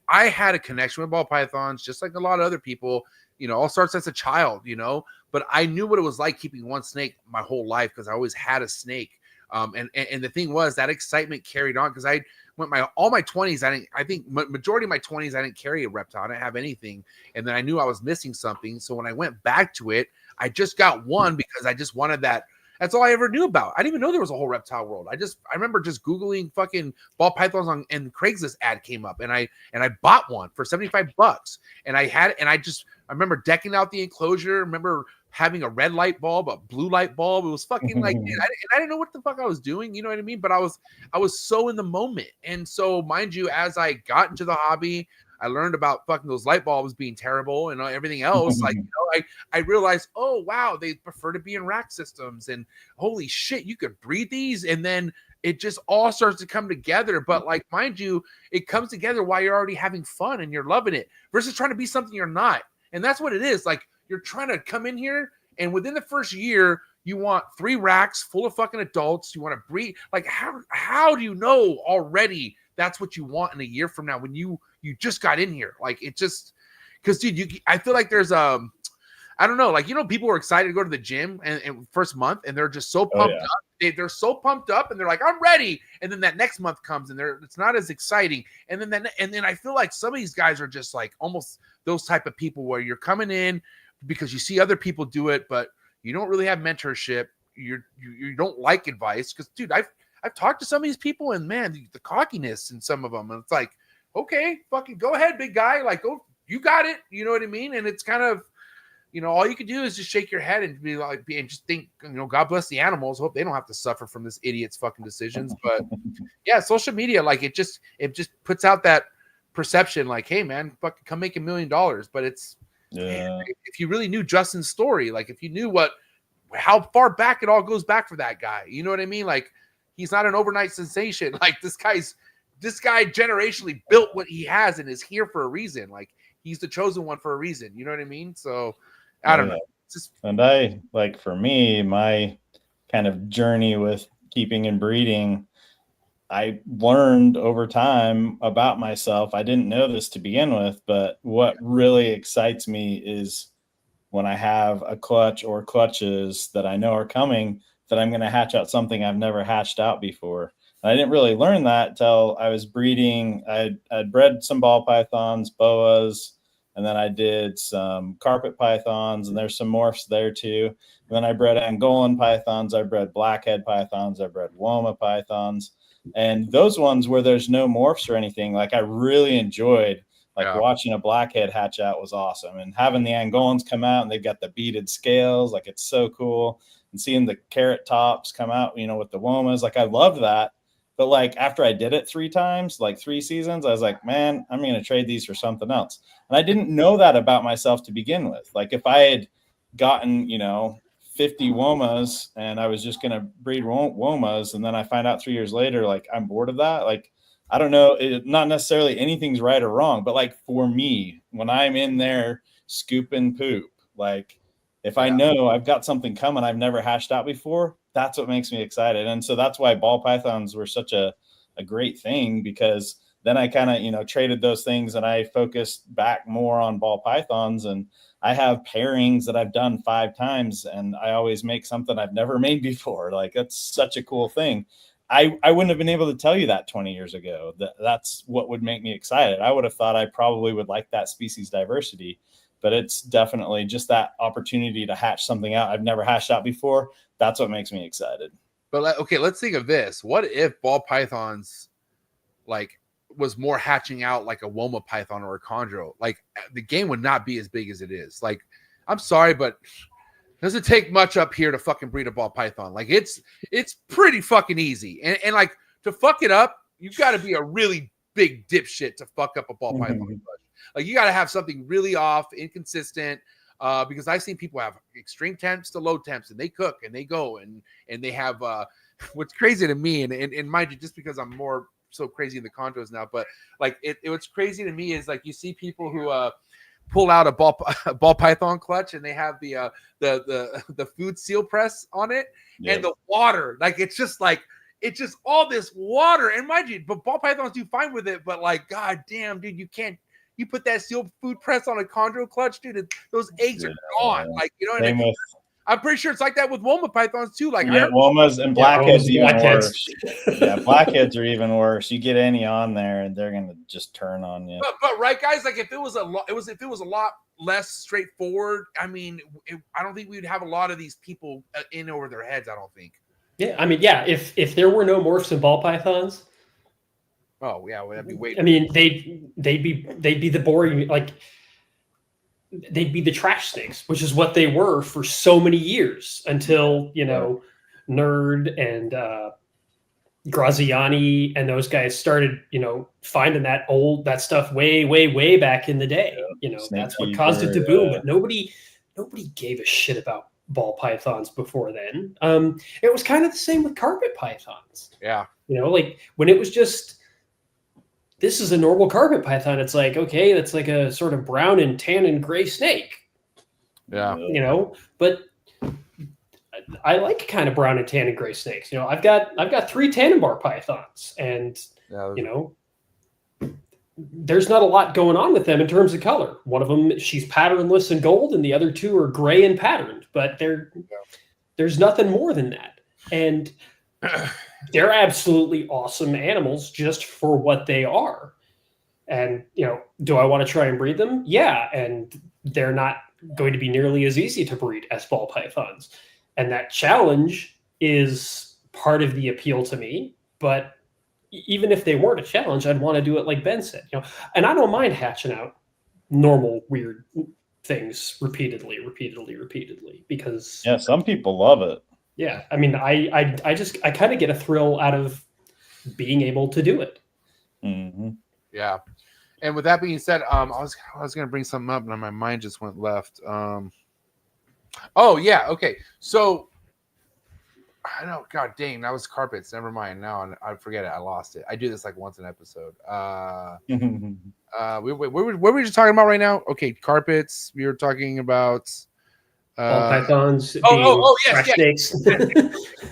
I had a connection with ball pythons just like a lot of other people, all starts as a child, but I knew what it was like keeping one snake my whole life because I always had a snake. And the thing was that excitement carried on because I went all my 20s. I think majority of my 20s, I didn't carry a reptile. I didn't have anything. And then I knew I was missing something. So when I went back to it, I just got one because I just wanted that. That's all I ever knew about. I didn't even know there was a whole reptile world. I remember just Googling fucking ball pythons and Craigslist ad came up and I bought one for $75 and I remember decking out the enclosure. Remember having a red light bulb, a blue light bulb. It was fucking like, dude, I didn't know what the fuck I was doing. You know what I mean? But I was so in the moment. And so mind you, as I got into the hobby, I learned about fucking those light bulbs being terrible and everything else. Like, I realized, oh, wow, they prefer to be in rack systems and holy shit, you could breed these. And then it just all starts to come together. But like, mind you, it comes together while you're already having fun and you're loving it versus trying to be something you're not. And that's what it is. Like, you're trying to come in here and within the first year, you want 3 racks full of fucking adults. You want to breed. Like, how do you know already that's what you want in a year from now when you just got in here? Like, it just, because dude, I feel like there's I don't know, like, people are excited to go to the gym and first month and they're just so pumped up. They're so pumped up and they're like, I'm ready. And then that next month comes and it's not as exciting. And then I feel like some of these guys are just like almost those type of people where you're coming in because you see other people do it, but you don't really have mentorship. You don't like advice because, dude, I've talked to some of these people and man, the cockiness in some of them, and it's like, okay, fucking go ahead, big guy. Like, go, you got it. You know what I mean? And it's kind of, you know, all you can do is just shake your head and be like, and just think, you know, God bless the animals. Hope they don't have to suffer from this idiot's fucking decisions. But yeah, social media, like it just puts out that perception, like, hey man, fucking come make $1 million. But it's, man, if you really knew Justin's story, like if you knew how far back it all goes back for that guy, you know what I mean? Like he's not an overnight sensation. Like this guy generationally built what he has and is here for a reason. Like he's the chosen one for a reason. You know what I mean? So I don't know. And I, like, for me, my kind of journey with keeping and breeding, I learned over time about myself. I didn't know this to begin with, but what really excites me is when I have a clutch or clutches that I know are coming, that I'm going to hatch out something I've never hatched out before. And I didn't really learn that till I was breeding. I'd bred some ball pythons, boas, and then I did some carpet pythons, and there's some morphs there too. And then I bred Angolan pythons, I bred blackhead pythons, I bred Woma pythons. And those ones where there's no morphs or anything, like I really enjoyed, like watching a blackhead hatch out was awesome. And having the Angolans come out and they've got the beaded scales, like it's so cool. And seeing the carrot tops come out, you know, with the Womas, like I loved that. But like after I did it 3 times, like 3 seasons, I was like, man, I'm going to trade these for something else. And I didn't know that about myself to begin with. Like if I had gotten, you know, 50 Womas and I was just going to breed Womas, and then I find out 3 years later, like I'm bored of that. Like, I don't know, not necessarily anything's right or wrong, but like for me, when I'm in there scooping poop, like if I know I've got something coming I've never hatched out before, that's what makes me excited. And so that's why ball pythons were such a great thing, because then I kind of, you know, traded those things and I focused back more on ball pythons. And I have pairings that I've done 5 times and I always make something I've never made before. Like that's such a cool thing. I wouldn't have been able to tell you that 20 years ago. That's what would make me excited. I would have thought I probably would like that species diversity, but it's definitely just that opportunity to hatch something out I've never hatched out before. That's what makes me excited. But okay, let's think of this. What if ball pythons like was more hatching out like a Woma python or a chondro? Like the game would not be as big as it is. Like, I'm sorry, but doesn't take much up here to fucking breed a ball python. Like it's pretty fucking easy. And like to fuck it up, you've got to be a really big dipshit to fuck up a ball python. Like you got to have something really off, inconsistent. Because I've seen people have extreme temps to low temps, and they cook and they go and they have what's crazy to me, and mind you, just because I'm more so crazy in the chondros now, but like what's crazy to me is like you see people who pull out a ball python clutch and they have the food seal press on it and the water, like it's just all this water, and mind you, but ball pythons do fine with it, but like god damn, dude, you put that sealed food press on a chondro clutch, dude, those eggs are gone. Like, you know what I mean? I'm pretty sure it's like that with Woma pythons too. Like Womas and blackheads even worse. Yeah, blackheads are even worse. You get any on there and they're gonna just turn on you. But right, guys, like if it was a lot less straightforward, I mean, I don't think we'd have a lot of these people in over their heads. I don't think. Yeah, I mean, yeah. If there were no morphs and ball pythons, oh yeah, that'd be way. I mean, they'd be the boring, like they'd be the trash snakes, which is what they were for so many years until, you know, Nerd and Graziani and those guys started, you know, finding that stuff way back in the day. You know, that's what caused it to boom. But nobody gave a shit about ball pythons before then. It was kind of the same with carpet pythons. Yeah. You know, like when it was just, this is a normal carpet python. It's like, okay, that's like a sort of brown and tan and gray snake. Yeah. You know, but I like kind of brown and tan and gray snakes. You know, I've got 3 Tannenbar pythons, and you know, there's not a lot going on with them in terms of color. One of them, she's patternless and gold, and the other 2 are gray and patterned. But there's nothing more than that, and they're absolutely awesome animals just for what they are. And you know, do I want to try and breed them? Yeah, and they're not going to be nearly as easy to breed as ball pythons. And that challenge is part of the appeal to me. But even if they weren't a challenge, I'd want to do it like Ben said, you know. And I don't mind hatching out normal, weird things repeatedly because Yeah, some people love it. yeah, I mean, I kind of get a thrill out of being able to do it. Mm-hmm. Yeah. And with that being said, I was going to bring something up and my mind just went left. Oh yeah. Okay. So I know, God dang, that was carpets. Never mind. Now I forget it. I lost it. I do this like once an episode. What were we just talking about right now? Okay, carpets. We were talking about Ball pythons, yes, snakes.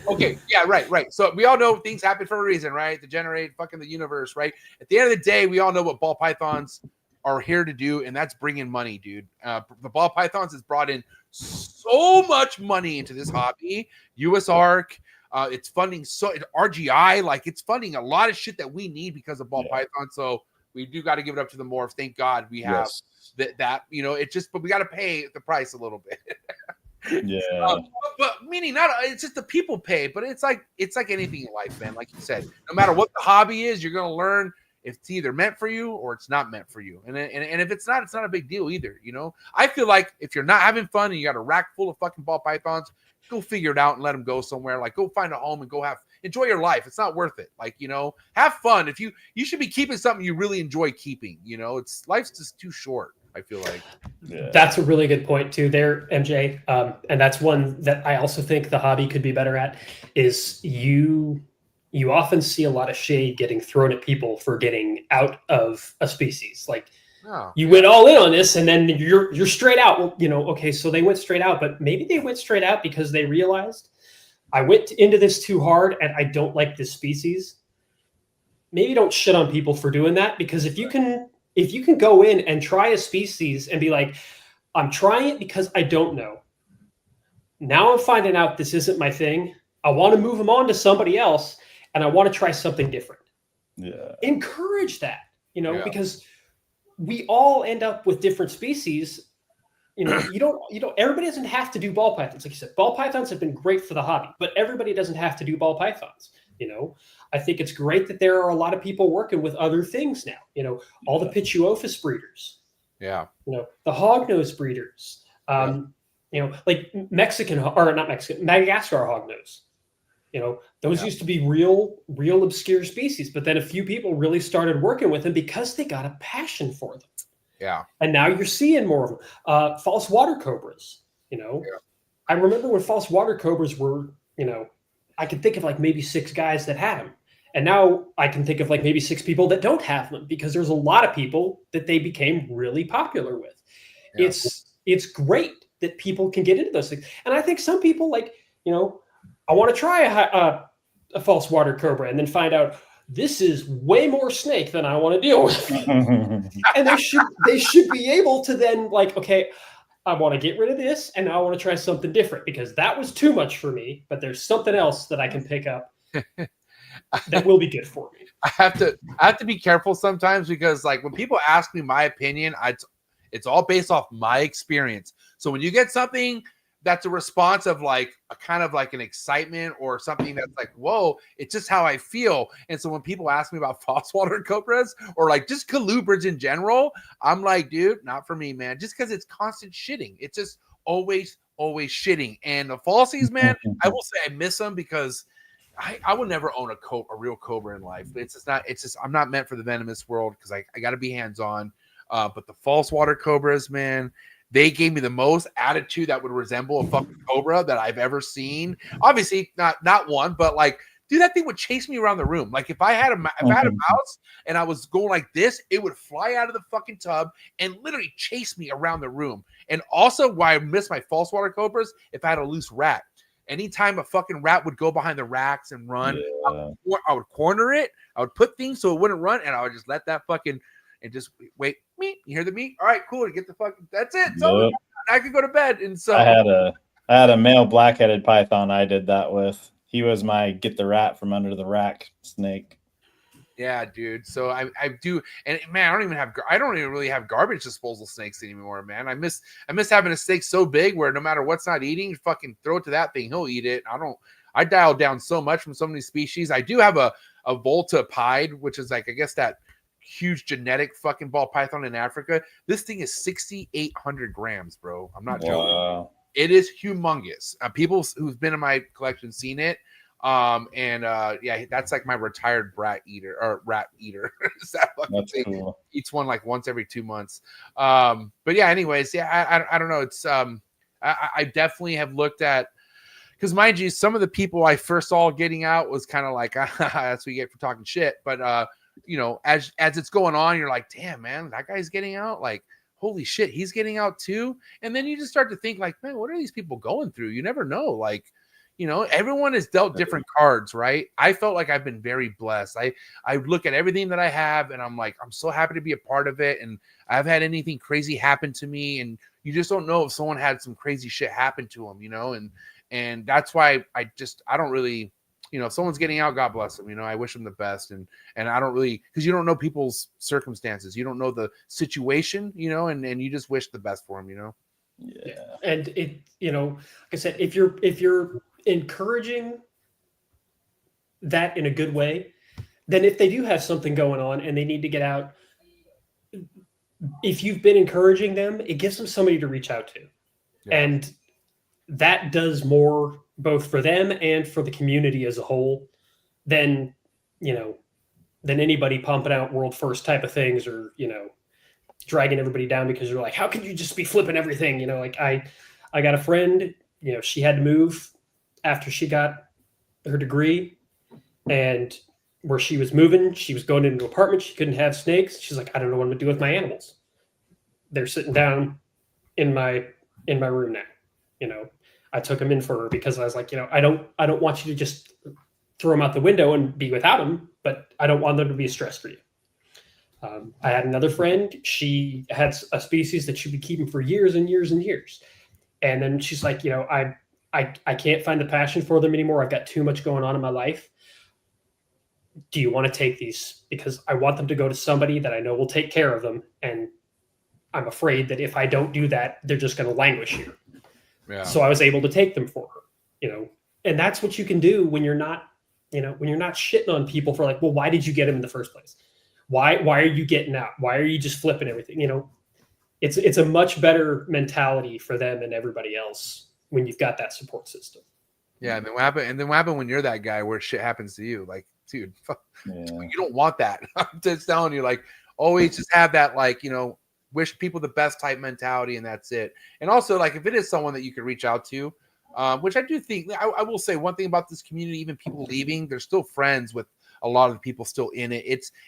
Okay, yeah, right. So we all know things happen for a reason, right? To generate fucking the universe, right? At the end of the day, we all know what ball pythons are here to do, and that's bringing money, dude. The ball pythons has brought in so much money into this hobby. US ARC, it's funding RGI, like it's funding a lot of shit that we need because of ball python. So we do got to give it up to the MORPH. Thank God we have that. You know, it just, but we got to pay the price a little bit. Yeah. But meaning not, it's just the people pay, but it's like anything in life, man. Like you said, no matter what the hobby is, you're gonna learn if it's either meant for you or it's not meant for you. And if it's not a big deal either. You know, I feel like if you're not having fun and you got a rack full of fucking ball pythons, go figure it out and let them go somewhere. Like go find a home and go enjoy your life. It's not worth it. Like, you know, have fun. If you should be keeping something you really enjoy keeping, you know, life's just too short. I feel like that's a really good point too there, MJ. And that's one that I also think the hobby could be better at is you often see a lot of shade getting thrown at people for getting out of a species. Like you went all in on this and then you're straight out. Well, you know, okay, so they went straight out, but maybe they went straight out because they realized I went into this too hard and I don't like this species. Maybe don't shit on people for doing that, because if you can go in and try a species and be like, I'm trying it because I don't know. Now I'm finding out this isn't my thing. I want to move them on to somebody else and I want to try something different. Yeah. Encourage that, you know, because we all end up with different species. You know, you don't, everybody doesn't have to do ball pythons. Like you said, ball pythons have been great for the hobby, but everybody doesn't have to do ball pythons. You know, I think it's great that there are a lot of people working with other things now, you know, all the Pituophis breeders, you know, the hognose breeders, you know, like Madagascar hognose, you know, those used to be real obscure species, but then a few people really started working with them because they got a passion for them. Yeah. And now you're seeing more of them. False water cobras, you know, I remember when false water cobras were, you know, I can think of like maybe 6 guys that had them. And now I can think of like maybe 6 people that don't have them, because there's a lot of people that they became really popular with. Yeah. It's great that people can get into those things. And I think some people, like, you know, I want to try a false water cobra and then find out this is way more snake than I want to deal with. And they should be able to then, like, okay, I want to get rid of this and now I want to try something different because that was too much for me, but there's something else that I can pick up that will be good for me. I have to be careful sometimes, because like when people ask me my opinion, it's all based off my experience. So when you get something that's a response of like a kind of like an excitement or something that's like, whoa, it's just how I feel. And so when people ask me about false water cobras or like just colubrids in general, I'm like, dude, not for me, man. Just because it's constant shitting. It's just always shitting. And the falsies, man, I will say I miss them because I will never own a real cobra in life. It's just I'm not meant for the venomous world because I got to be hands-on. But the false water cobras, man, they gave me the most attitude that would resemble a fucking cobra that I've ever seen. Obviously, not one, but like, dude, that thing would chase me around the room. Like if I had a mouse and I was going like this, it would fly out of the fucking tub and literally chase me around the room. And also, why I miss my false water cobras, if I had a loose rat. Anytime a fucking rat would go behind the racks and run, I would corner it. I would put things so it wouldn't run, and I would just let that fucking and just wait. Meat, you hear the meat? All right, cool. Get the fucking. That's it. So I could go to bed. And so I had a male black-headed python. I did that with. He was my get the rat from under the rack snake. Yeah, dude. So I do, and man, I don't even really have garbage disposal snakes anymore, man. I miss having a snake so big where no matter what's not eating, fucking throw it to that thing, he'll eat it. I dialed down so much from so many species. I do have a Volta pied, which is like, I guess that huge genetic fucking ball python in Africa. This thing is 6,800 grams, bro. I'm not joking. It is humongous. People who've been in my collection seen it. Yeah, that's like my retired rat eater. Is that fucking That's thing? cool. Eats one like once every 2 months. But yeah, anyways, yeah, I don't know. It's I definitely have looked at, because mind you, some of the people I first saw getting out was kind of like, that's what you get for talking shit. But you know, as it's going on, you're like, damn, man, that guy's getting out. Like, holy shit, he's getting out too. And then you just start to think like, man, what are these people going through? You never know. Like, you know, everyone is dealt different cards, right? I felt like I've been very blessed. I look at everything that I have and I'm like, I'm so happy to be a part of it. And I've had anything crazy happen to me. And you just don't know if someone had some crazy shit happen to them, you know? And that's why I don't really, you know, if someone's getting out, God bless them. You know, I wish them the best. And I don't really, because you don't know people's circumstances. You don't know the situation, you know, and you just wish the best for them, you know? Yeah. And it, you know, like I said, if you're encouraging that in a good way, then if they do have something going on and they need to get out, if you've been encouraging them, it gives them somebody to reach out to. Yeah. And that does more both for them and for the community as a whole than, you know, than anybody pumping out world first type of things, or, you know, dragging everybody down because you're like, how can you just be flipping everything? You know, like I got a friend, you know, she had to move after she got her degree, and where she was moving, she was going into an apartment. She couldn't have snakes. She's like, I don't know what I'm gonna do with my animals. They're sitting down in my room now. You know, I took them in for her because I was like, you know, I don't want you to just throw them out the window and be without them, but I don't want them to be a stress for you. I had another friend. She had a species that she'd be keeping for years and years and years. And then she's like, you know, I can't find the passion for them anymore. I've got too much going on in my life. Do you want to take these? Because I want them to go to somebody that I know will take care of them. And I'm afraid that if I don't do that, they're just going to languish here. Yeah. So I was able to take them for her, you know, and that's what you can do when you're not, you know, when you're not shitting on people for like, well, why did you get them in the first place? Why are you getting out? Why are you just flipping everything? You know, it's a much better mentality for them and everybody else when you've got that support system. Yeah. And then what happened when you're that guy where shit happens to you? Like, dude, you don't want that. I'm just telling you, like, always just have that, like, you know, wish people the best type mentality, and that's it. And also, like, if it is someone that you could reach out to, which I do think, I will say one thing about this community, even people leaving, they're still friends with a lot of the people still in it.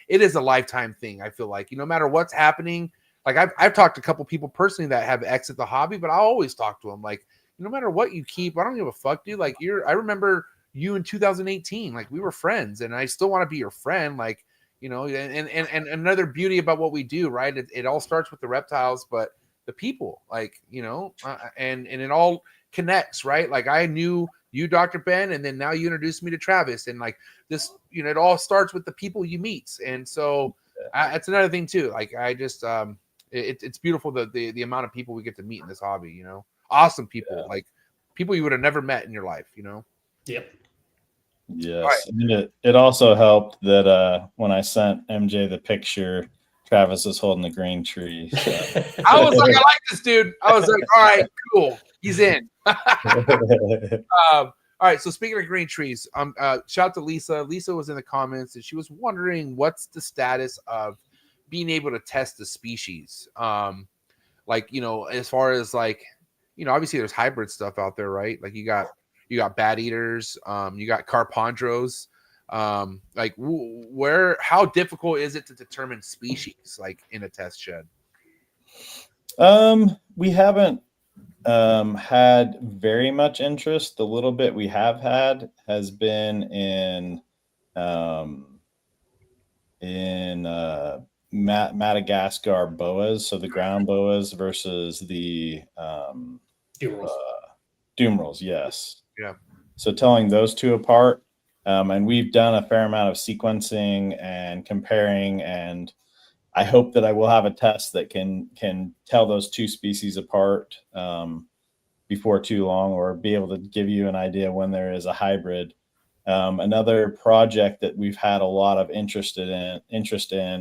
It is a lifetime thing. I feel like, no matter what's happening, like I've talked to a couple people personally that have exited the hobby, but I always talk to them like, no matter what you keep, I don't give a fuck, dude. Like I remember you in 2018, like we were friends, and I still want to be your friend. Like, you know, and another beauty about what we do, right? It all starts with the reptiles, but the people, like, you know, and it all connects, right? Like I knew you, Dr.Ben, and then now you introduced me to Travis, and like this, you know, it all starts with the people you meet. And so that's another thing too. Like I just, it's beautiful the amount of people we get to meet in this hobby, you know, awesome people, like people you would have never met in your life, you know? Yep. Yes. Right. And it also helped that when I sent MJ the picture, Travis was holding the green tree. So. I was like, I like this dude. I was like, all right, cool. He's in. All right. So speaking of green trees, shout out to Lisa. Lisa was in the comments and she was wondering what's the status of being able to test the species. Like, you know, as far as like, you know, obviously there's hybrid stuff out there, right? Like you got bat eaters, you got carpondros. Like how difficult is it to determine species like in a test shed? We haven't had very much interest. The little bit we have had has been in Madagascar boas, so the ground boas versus the Dumerals, yes. Yeah. So telling those two apart, and we've done a fair amount of sequencing and comparing, and I hope that I will have a test that can tell those two species apart before too long, or be able to give you an idea when there is a hybrid Another project that we've had a lot of interest in,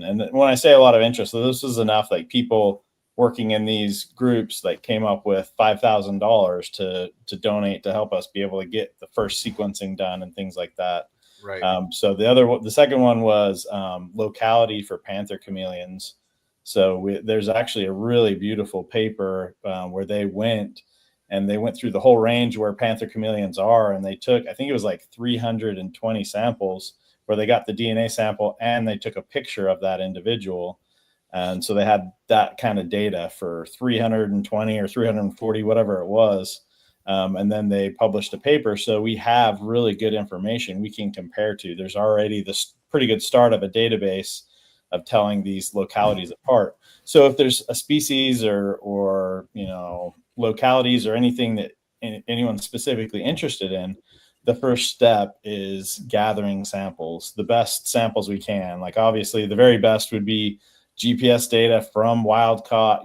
and when I say a lot of interest, so this is enough, like people working in these groups like came up with $5,000 to donate to help us be able to get the first sequencing done and things like that. Right. So the second one was locality for panther chameleons. So there's actually a really beautiful paper where they went through the whole range where panther chameleons are, and they took, I think it was like 320 samples where they got the DNA sample and they took a picture of that individual. And so they had that kind of data for 320 or 340, whatever it was. And then they published a paper. So we have really good information we can compare to. There's already this pretty good start of a database of telling these localities apart. So if there's a species or localities or anything that anyone's specifically interested in, the first step is gathering samples, the best samples we can. Like obviously the very best would be GPS data from wild caught,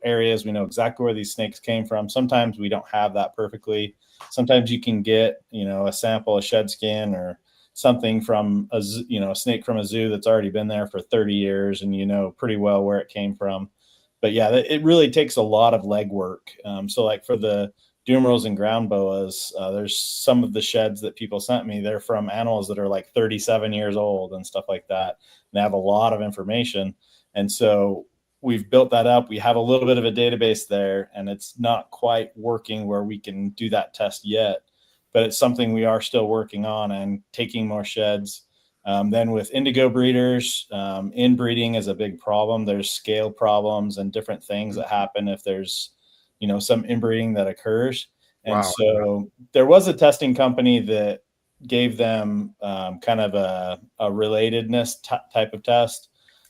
areas. We know exactly where these snakes came from. Sometimes we don't have that perfectly. Sometimes you can get, a sample, a shed skin or something from a snake from a zoo that's already been there for 30 years and pretty well where it came from. But yeah, it really takes a lot of legwork. So like for the dumerals and ground boas, there's some of the sheds that people sent me. They're from animals that are like 37 years old and stuff like that. And they have a lot of information. And so we've built that up. We have a little bit of a database there, and it's not quite working where we can do that test yet, but it's something we are still working on and taking more sheds. Then with indigo breeders, inbreeding is a big problem. There's scale problems and different things that happen if there's, some inbreeding that occurs. And Wow. So there was a testing company that gave them kind of a relatedness type of test.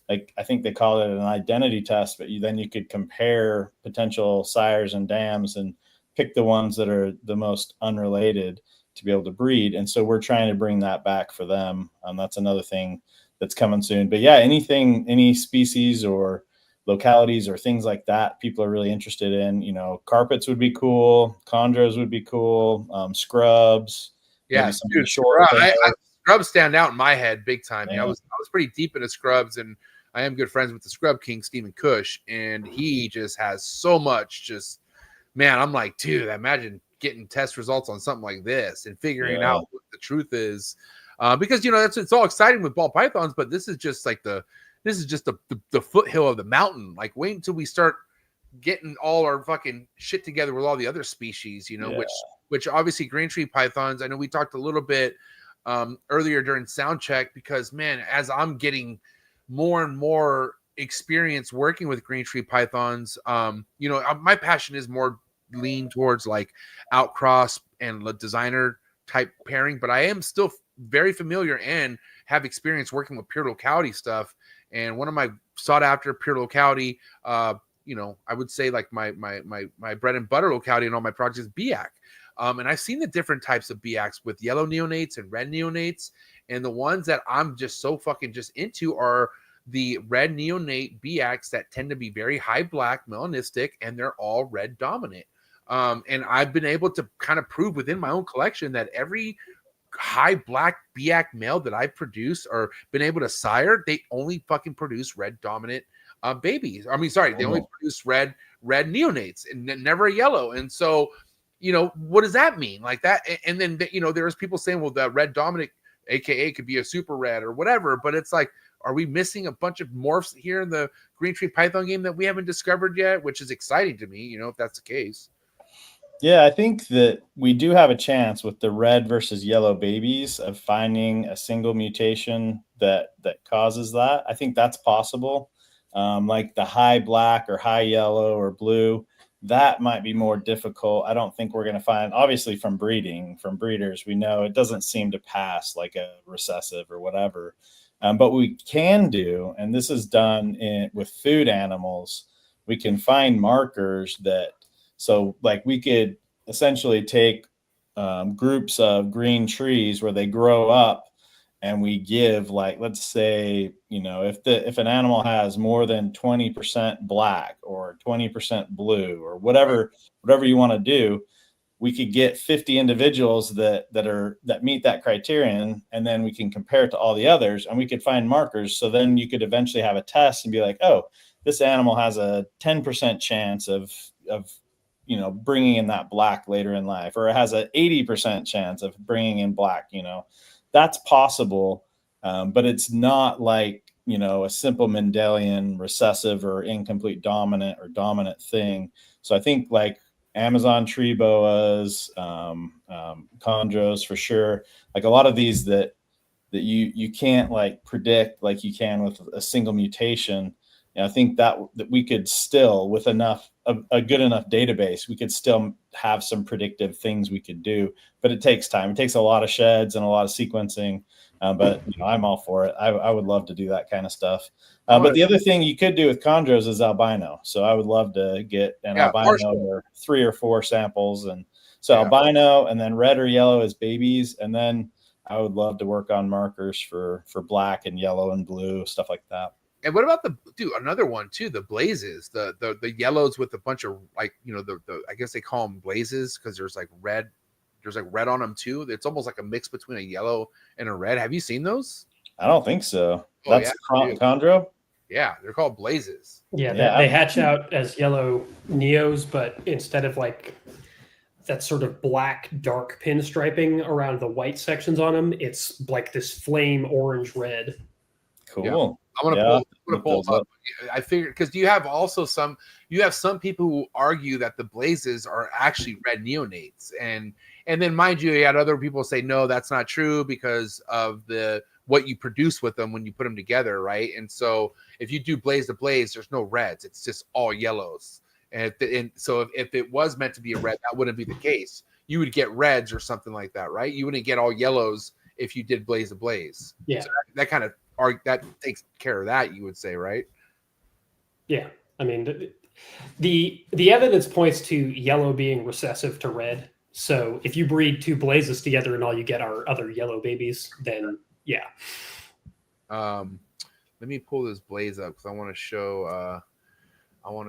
Like I think they call it an identity test, but then you could compare potential sires and dams and pick the ones that are the most unrelated to be able to breed. And so we're trying to bring that back for them. That's another thing that's coming soon. But yeah, any species or localities or things like that people are really interested in. Carpets would be cool. Chondros would be cool. Scrubs. Yeah, dude, scrubs stand out in my head big time. Yeah. I was pretty deep into scrubs, and I am good friends with the scrub king, Stephen Cush, and he just has so much. Man, I'm like, dude, imagine getting test results on something like this and figuring out what the truth is, because it's all exciting with ball pythons, but this is just like the foothill of the mountain. Like, wait until we start getting all our fucking shit together with all the other species, which obviously green tree pythons. I know we talked a little bit earlier during sound check, because man, as I'm getting more and more experience working with green tree pythons, my passion is more lean towards like outcross and designer type pairing, but I am still very familiar and have experience working with pure locality stuff. And one of my sought after pure locality, I would say like my bread and butter locality in all my projects is BIAC. And I've seen the different types of BIACs with yellow neonates and red neonates. And the ones that I'm just so fucking just into are the red neonate BIACs that tend to be very high black, melanistic, and they're all red dominant. And I've been able to kind of prove within my own collection that every high black BIAC male that I've produced or been able to sire, they only fucking produce red dominant babies. They only produce red neonates and never a yellow. And so, what does that mean? Like that. And then, there's people saying, well, the red dominant, AKA, could be a super red or whatever. But it's like, are we missing a bunch of morphs here in the green tree python game that we haven't discovered yet? Which is exciting to me, if that's the case. Yeah, I think that we do have a chance with the red versus yellow babies of finding a single mutation that causes that. I think that's possible. Like the high black or high yellow or blue, that might be more difficult. I don't think we're going to find, obviously from breeders, we know it doesn't seem to pass like a recessive or whatever. But we can do, and this is done with food animals, we can find markers that, so like we could essentially take groups of green trees where they grow up, and we give, like, let's say, if an animal has more than 20% black or 20% blue or whatever you want to do, we could get 50 individuals that meet that criterion, and then we can compare it to all the others, and we could find markers. So then you could eventually have a test and be like, oh, this animal has a 10% chance of bringing in that black later in life, or it has an 80% chance of bringing in black. That's possible, but it's not like a simple Mendelian recessive or incomplete dominant or dominant thing. So I think like Amazon tree boas, chondros for sure, like a lot of these that you can't like predict like you can with a single mutation. I think that we could still, with a good enough database, we could still have some predictive things we could do, but it takes time. It takes a lot of sheds and a lot of sequencing, but I'm all for it. I would love to do that kind of stuff. But the other thing you could do with chondros is albino. So I would love to get an albino or 3 or 4 samples. And so albino, and then red or yellow as babies. And then I would love to work on markers for black and yellow and blue, stuff like that. And what about another one too, the blazes, the yellows with a bunch of like, I guess they call them blazes because there's like red on them too. It's almost like a mix between a yellow and a red. Have you seen those? I don't think so. That's chondro? Yeah, they're called blazes. Yeah, they hatch out as yellow neos, but instead of like that sort of black dark pinstriping around the white sections on them, it's like this flame orange red. Cool. Yeah. I'm gonna pull up. I figured because you have some people who argue that the blazes are actually red neonates, and then mind you had other people say no, that's not true because of what you produce with them when you put them together, right? And so if you do blaze to blaze, there's no reds; it's just all yellows. And so if it was meant to be a red, that wouldn't be the case. You would get reds or something like that, right? You wouldn't get all yellows if you did blaze to blaze. Yeah, so that takes care of that, you would say, right? Yeah, I mean the evidence points to yellow being recessive to red. So if you breed 2 blazes together and all you get are other yellow babies, then yeah. Let me pull this blaze up because I want to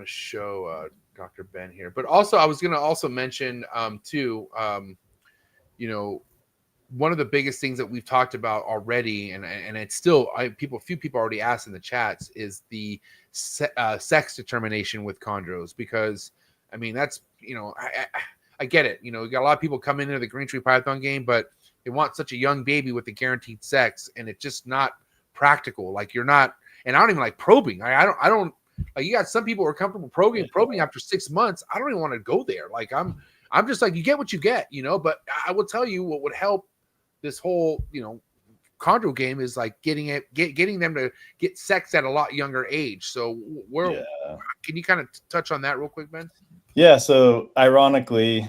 show Dr.Ben here. But also I was going to also mention too, one of the biggest things that we've talked about already, and it's still few people already asked in the chats, is the sex determination with chondros, because I mean that's I get it. We got a lot of people coming into the green tree python game, but they want such a young baby with a guaranteed sex, and it's just not practical. Like you're not, and I don't even like probing. I don't like. You got some people who are comfortable probing after 6 months. I don't even want to go there. Like I'm just like, you get what you get, But I will tell you what would help this whole, chondro game is like getting them to get sex at a lot younger age. So can you kind of touch on that real quick, Ben? Yeah. So ironically,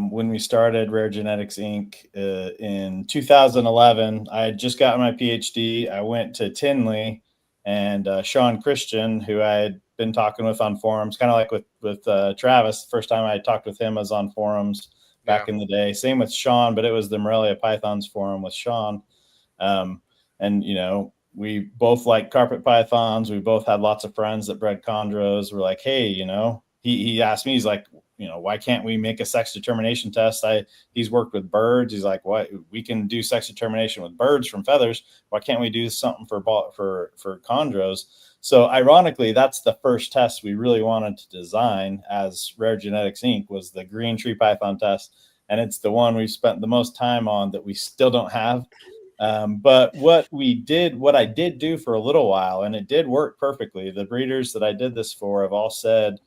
when we started Rare Genetics Inc. In 2011, I had just gotten my PhD. I went to Tinley, and Sean Christian, who I had been talking with on forums, kind of like with Travis. The first time I talked with him was on forums back in the day. Same with Sean, but it was the Morelia Pythons forum with Sean. And we both like carpet pythons. We both had lots of friends that bred chondros. We're like, hey, he asked me, he's like, why can't we make a sex determination test? He's worked with birds. He's like, what, we can do sex determination with birds from feathers. Why can't we do something for chondros? So ironically, that's the first test we really wanted to design as Rare Genetics Inc. was the green tree python test. And it's the one we've spent the most time on that we still don't have. But what I did do for a little while, and it did work perfectly. The breeders that I did this for have all said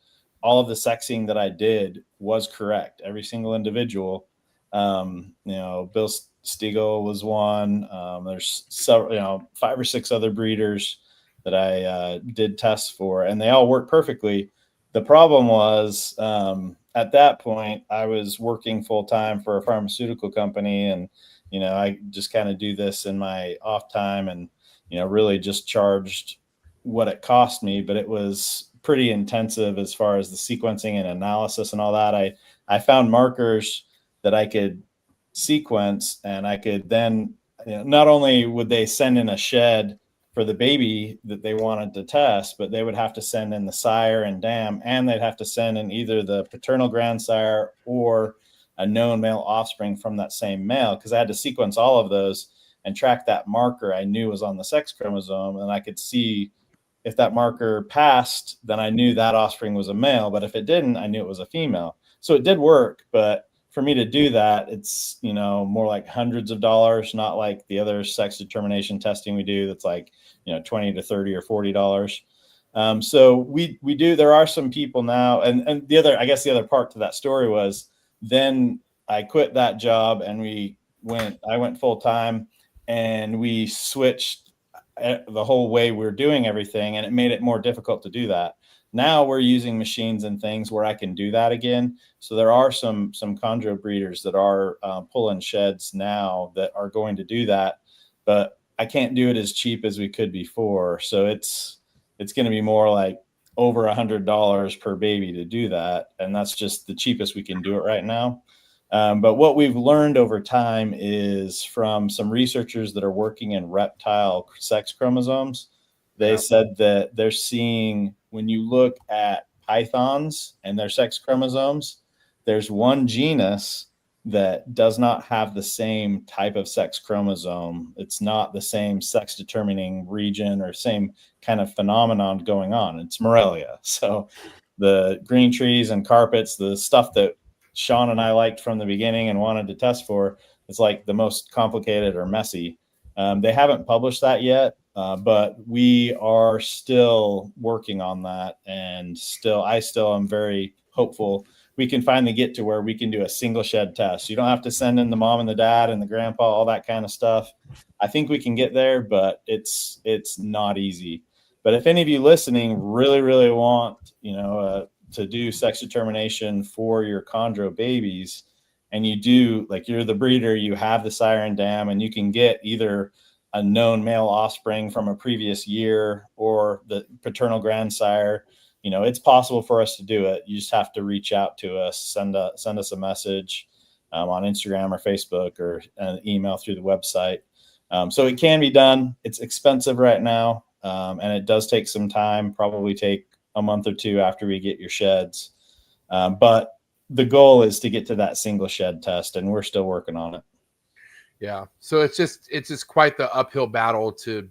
all of the sexing that I did was correct. Every single individual, Bill Stiegel was one. There's several, 5 or 6 other breeders that I did tests for, and they all worked perfectly. The problem was at that point, I was working full time for a pharmaceutical company, and I just kind of do this in my off time, and really just charged what it cost me, but it was pretty intensive as far as the sequencing and analysis and all that. I found markers that I could sequence, and I could then, not only would they send in a shed for the baby that they wanted to test, but they would have to send in the sire and dam, and they'd have to send in either the paternal grandsire or a known male offspring from that same male, because I had to sequence all of those and track that marker I knew was on the sex chromosome. And I could see if that marker passed, then I knew that offspring was a male. But if it didn't, I knew it was a female. So it did work. But for me to do that, it's, you know, more like hundreds of dollars, not like the other sex determination testing we do that's like, you know, 20 to 30 or $40. So we do, there are some people now, and the other, I guess the other part to that story was then I quit that job and I went full time, and we switched the whole way we're doing everything, and it made it more difficult to do that. Now we're using machines and things where I can do that again. So there are some chondro breeders that are pulling sheds now that are going to do that, but I can't do it as cheap as we could before. So it's going to be more like over $100 per baby to do that. And that's just the cheapest we can do it right now. But what we've learned over time is from some researchers that are working in reptile sex chromosomes, they said that they're seeing, when you look at pythons and their sex chromosomes, there's one genus that does not have the same type of sex chromosome. It's not the same sex determining region or same kind of phenomenon going on. It's Morrill. So the green trees and carpets, the stuff that Sean and I liked from the beginning and wanted to test for, it's like the most complicated or messy. They haven't published that yet, but we are still working on that. And I still am very hopeful we can finally get to where we can do a single shed test. You don't have to send in the mom and the dad and the grandpa, all that kind of stuff. I think we can get there, but it's not easy. But if any of you listening really, really want, to do sex determination for your chondro babies, and you do, like, you're the breeder, you have the siren dam, and you can get either a known male offspring from a previous year or the paternal grandsire, it's possible for us to do it. You just have to reach out to us, send us a message on Instagram or Facebook, or an email through the website. So it can be done. It's expensive right now, and it does take some time, probably take a month or two after we get your sheds. But the goal is to get to that single shed test, and we're still working on it. Yeah. So it's just quite the uphill battle to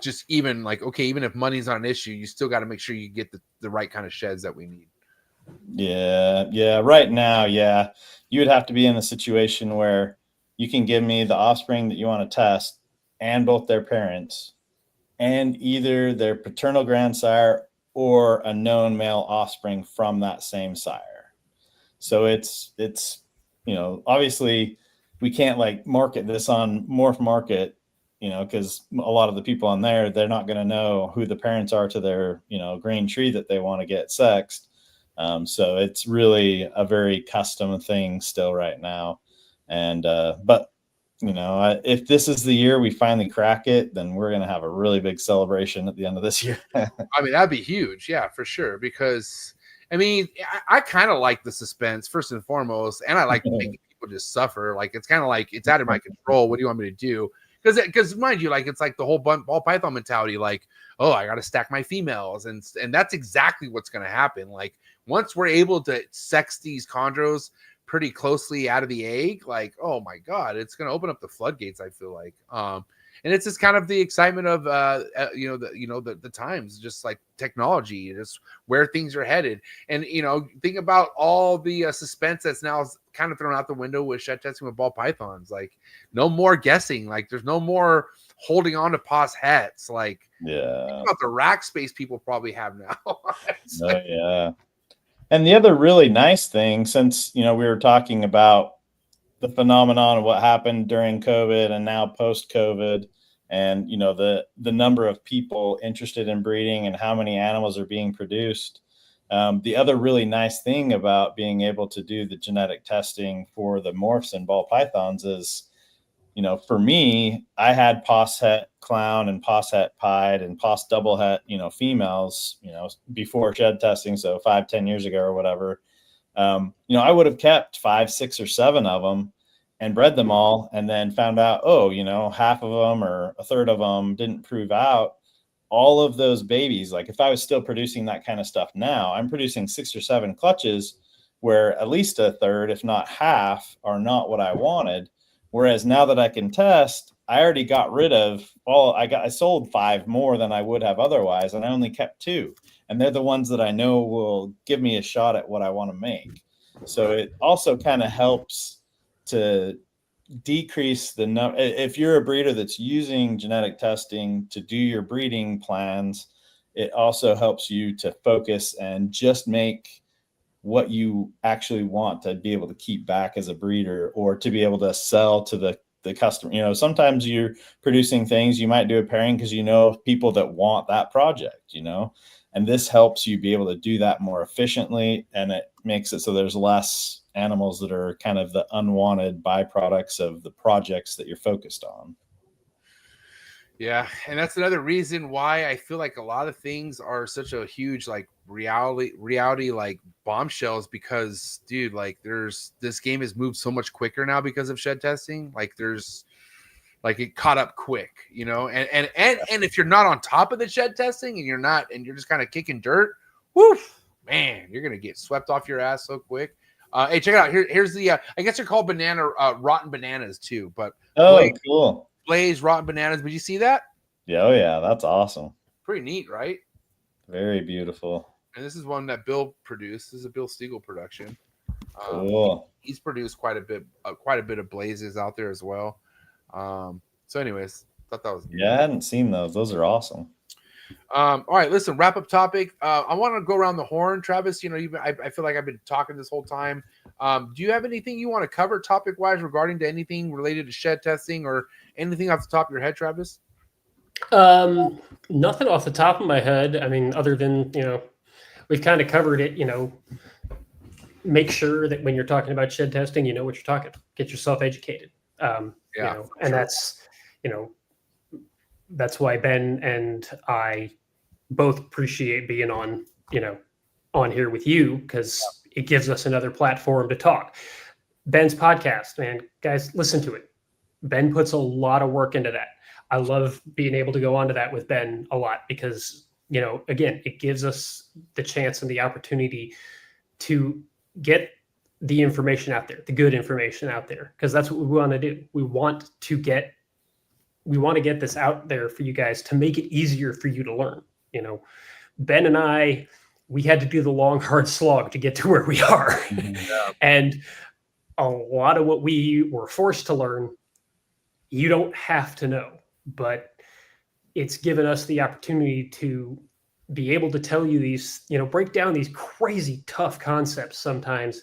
just even if money's not an issue, you still got to make sure you get the right kind of sheds that we need. Yeah. Right now, you would have to be in a situation where you can give me the offspring that you want to test and both their parents and either their paternal grandsire or a known male offspring from that same sire. So it's obviously we can't market this on MORPH Market, because a lot of the people on there, they're not going to know who the parents are to their, green tree that they want to get sexed. So it's really a very custom thing still right now. And, but if this is the year we finally crack it, then we're going to have a really big celebration at the end of this year. I mean, that'd be huge. Yeah, for sure. Because I kind of like the suspense first and foremost. And I like making people just suffer. It's kind of like, it's out of my control. What do you want me to do? Because mind you, it's like the whole ball python mentality, oh, I got to stack my females. And that's exactly what's going to happen. Once we're able to sex these chondros pretty closely out of the egg, oh my God, it's going to open up the floodgates, I feel like. And it's just kind of the excitement of, the times, just like technology, just where things are headed. And, think about all the suspense that's now kind of thrown out the window with shed testing with ball pythons. No more guessing. There's no more holding on to pos hets. Think about the rack space people probably have now. Yeah. And the other really nice thing, since, we were talking about the phenomenon of what happened during COVID and now post-COVID, and the number of people interested in breeding and how many animals are being produced. The other really nice thing about being able to do the genetic testing for the morphs and ball pythons is, for me, I had pos het clown and pos het pied and pos double het, females, before shed testing. So 5-10 years ago or whatever, I would have kept 5, 6, or 7 of them and bred them all, and then found out, half of them or a third of them didn't prove out. All of those babies, if I was still producing that kind of stuff now, I'm producing 6 or 7 clutches where at least a third, if not half, are not what I wanted. Whereas now that I can test, I already got rid of I sold 5 more than I would have otherwise, and I only kept 2. And they're the ones that I know will give me a shot at what I want to make. So it also kind of helps to decrease the number. If you're a breeder that's using genetic testing to do your breeding plans, it also helps you to focus and just make what you actually want to be able to keep back as a breeder, or to be able to sell to the customer. You know, sometimes you're producing things, you might do a pairing because you know people that want that project, you know, and this helps you be able to do that more efficiently, and it makes it so there's less animals that are kind of the unwanted byproducts of the projects that you're focused on. Yeah, and that's another reason why I feel like a lot of things are such a huge like reality like bombshells, because dude, like this game has moved so much quicker now because of shed testing. Like it caught up quick, you know, and if you're not on top of the shed testing and you're just kind of kicking dirt, woof, man, you're gonna get swept off your ass so quick. Hey, check it out. Here's the I guess they're called rotten bananas too, but Cool. Blaze rotten bananas. Did you see that? Yeah, oh yeah, that's awesome. Pretty neat, right? Very beautiful. And this is one that Bill produced. This is a Bill Stiegel production. Cool. He's produced quite a bit of Blazes out there as well. So anyways, thought that was I hadn't seen those. Those are awesome. All right, listen, wrap up topic. I want to go around the horn, Travis. You know, I feel like I've been talking this whole time. Do you have anything you want to cover topic wise regarding to anything related to shed testing or anything off the top of your head, Travis? Nothing off the top of my head. I mean, other than, you know, we've kind of covered it, you know, make sure that when you're talking about shed testing, you know what you're talking about. Get yourself educated. You know, and that's, you know, that's why Ben and I both appreciate being on, you know, on here with you, because it gives us another platform to talk. Ben's podcast, man, guys, listen to it. Ben puts a lot of work into that. I love being able to go onto that with Ben a lot because, you know, again, it gives us the chance and the opportunity to get the information out there, the good information out there, because that's what we want to do. We want to get this out there for you guys to make it easier for you to learn. You know, Ben and I, we had to do the long, hard slog to get to where we are. And a lot of what we were forced to learn, you don't have to know, but it's given us the opportunity to be able to tell you these, you know, break down these crazy tough concepts sometimes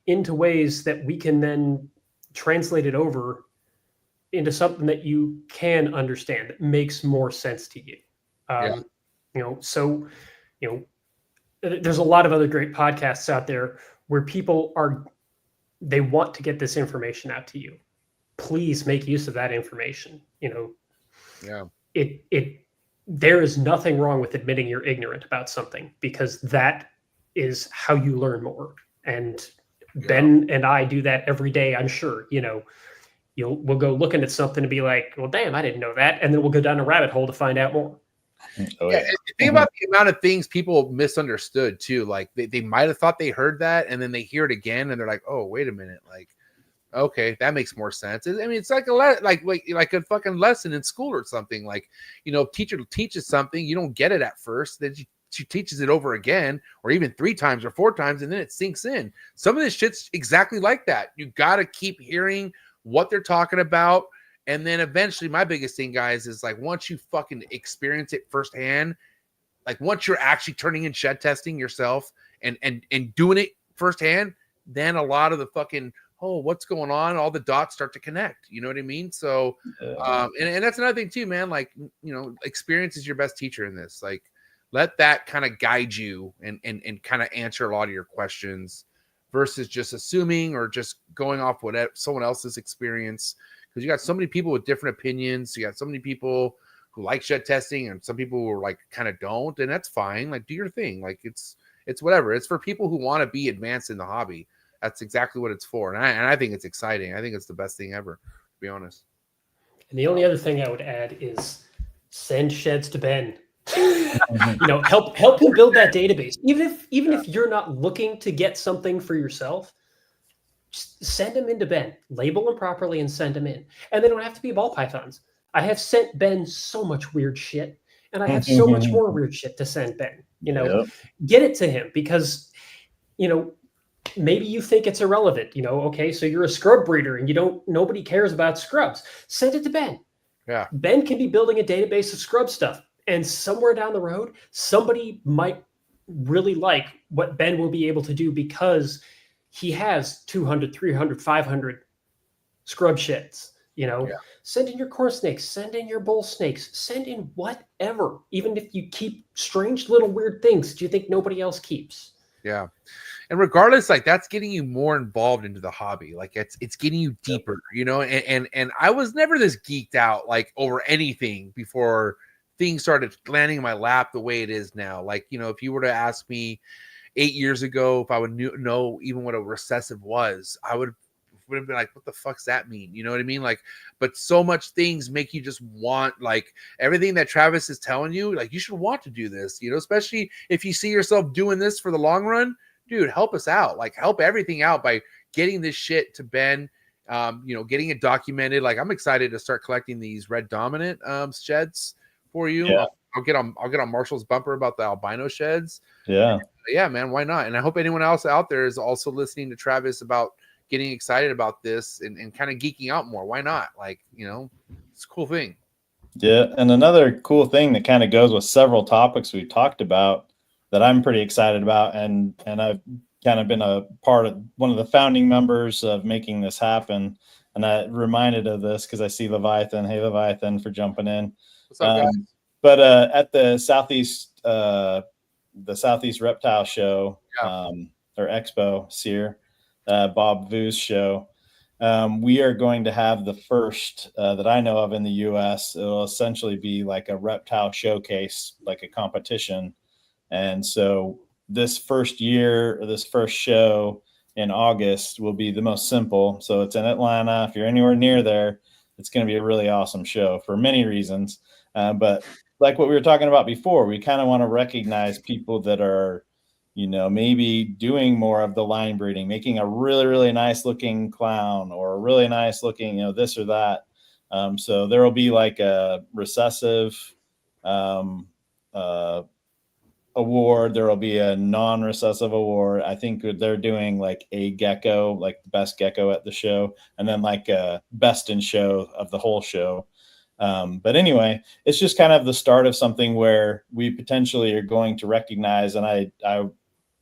into ways that we can then translate it over into something that you can understand, that makes more sense to you. You know, so, you know, there's a lot of other great podcasts out there where people they want to get this information out to you. Please make use of that information. You know, there is nothing wrong with admitting you're ignorant about something, because that is how you learn more. And Ben and I do that every day. I'm sure, you know, we'll go looking at something and be like, well, damn, I didn't know that. And then we'll go down a rabbit hole to find out more. Think about the amount of things people misunderstood too. Like they might have thought they heard that, and then they hear it again, and they're like, "Oh, wait a minute! Like, okay, that makes more sense." I mean, it's like like a fucking lesson in school or something. Like, you know, teacher teaches something, you don't get it at first, then she teaches it over again, or even 3 times or 4 times, and then it sinks in. Some of this shit's exactly like that. You got to keep hearing what they're talking about. And then eventually, my biggest thing, guys, is like once you fucking experience it firsthand, like once you're actually turning in shed testing yourself and doing it firsthand, then a lot of the fucking, oh, what's going on? All the dots start to connect. You know what I mean? So, and that's another thing too, man. Like, you know, experience is your best teacher in this. Like, let that kind of guide you and kind of answer a lot of your questions versus just assuming or just going off what someone else's experience. Because you got so many people with different opinions. You got so many people who like shed testing and some people who are like kind of don't, and that's fine. Like, do your thing. Like, it's whatever. It's for people who want to be advanced in the hobby. That's exactly what it's for. And I think it's exciting. I think it's the best thing ever, to be honest. And the only other thing I would add is send sheds to Ben. You know, help him build that database. Even if you're not looking to get something for yourself, just send them into Ben, label them properly, and send them in. And they don't have to be ball pythons. I have sent Ben so much weird shit, and I have so much more weird shit to send Ben. You know, get it to him, because, you know, maybe you think it's irrelevant. You know, okay, so you're a scrub breeder and nobody cares about scrubs. Send it to Ben. Yeah. Ben can be building a database of scrub stuff. And somewhere down the road, somebody might really like what Ben will be able to do, because he has 200, 300, 500 scrub sheds. You know, send in your corn snakes, send in your bull snakes, send in whatever. Even if you keep strange little weird things that you think nobody else keeps. Yeah. And regardless, like, that's getting you more involved into the hobby. Like, it's getting you deeper, you know, and I was never this geeked out like over anything before things started landing in my lap the way it is now. Like, you know, if you were to ask me 8 years ago if I would know even what a recessive was, I would have been like, what the fuck's that mean? You know what I mean? Like, but so much things make you just want, like, everything that Travis is telling you, like, you should want to do this, you know, especially if you see yourself doing this for the long run. Dude, help us out. Like, help everything out by getting this shit to Ben, you know, getting it documented. Like, I'm excited to start collecting these red dominant sheds for you. Yeah. I'll get on Marshall's bumper about the albino sheds. Yeah. Yeah, man, why not? And I hope anyone else out there is also listening to Travis about getting excited about this and kind of geeking out more. Why not? Like, you know, it's a cool thing. Yeah. And another cool thing that kind of goes with several topics we've talked about that I'm pretty excited about, and I've kind of been a part of one of the founding members of making this happen. And I reminded of this because I see Leviathan. Hey, Leviathan, for jumping in. What's up, guys? But at the Southeast Reptile Show, or Expo, SEER, Bob Vu's show, we are going to have the first that I know of in the U.S. It'll essentially be like a reptile showcase, like a competition. And so this first year, or this first show in August, will be the most simple. So it's in Atlanta. If you're anywhere near there, it's going to be a really awesome show for many reasons. But like what we were talking about before, we kind of want to recognize people that are, you know, maybe doing more of the line breeding, making a really, really nice looking clown, or a really nice looking, you know, this or that. So there will be like a recessive award. There will be a non-recessive award. I think they're doing like a gecko, like the best gecko at the show, and then like a best in show of the whole show. But anyway, it's just kind of the start of something where we potentially are going to recognize, and I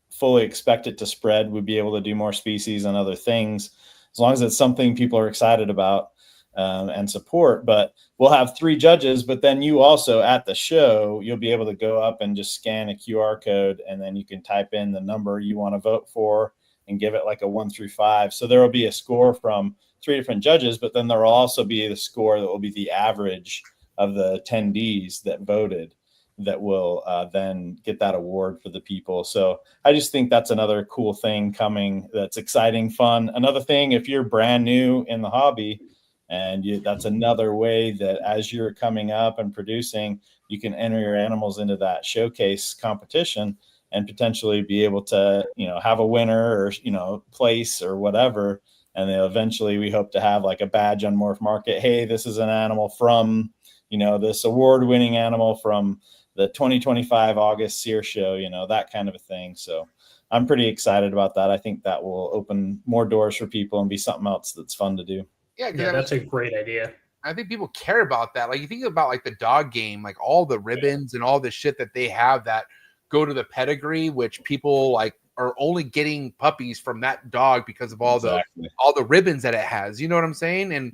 fully expect it to spread. We'd be able to do more species and other things, as long as it's something people are excited about and support. But we'll have 3 judges, but then you also at the show, you'll be able to go up and just scan a QR code, and then you can type in the number you want to vote for and give it like a 1 through 5. So there will be a score from 3 different judges, but then there will also be the score that will be the average of the attendees that voted, that will then get that award for the people. So I just think that's another cool thing coming. That's exciting, fun. Another thing, if you're brand new in the hobby, and that's another way that as you're coming up and producing, you can enter your animals into that showcase competition and potentially be able to, you know, have a winner, or, you know, place or whatever. And then eventually we hope to have like a badge on Morph Market. Hey, this is an animal from, you know, this award-winning animal from the 2025 August SEER show, you know, that kind of a thing. So I'm pretty excited about that. I think that will open more doors for people and be something else that's fun to do. Yeah, that's a great idea. I think people care about that. Like, you think about like the dog game, like all the ribbons and all the shit that they have that go to the pedigree, which people like are only getting puppies from that dog because of all the ribbons that it has. You know what I'm saying? And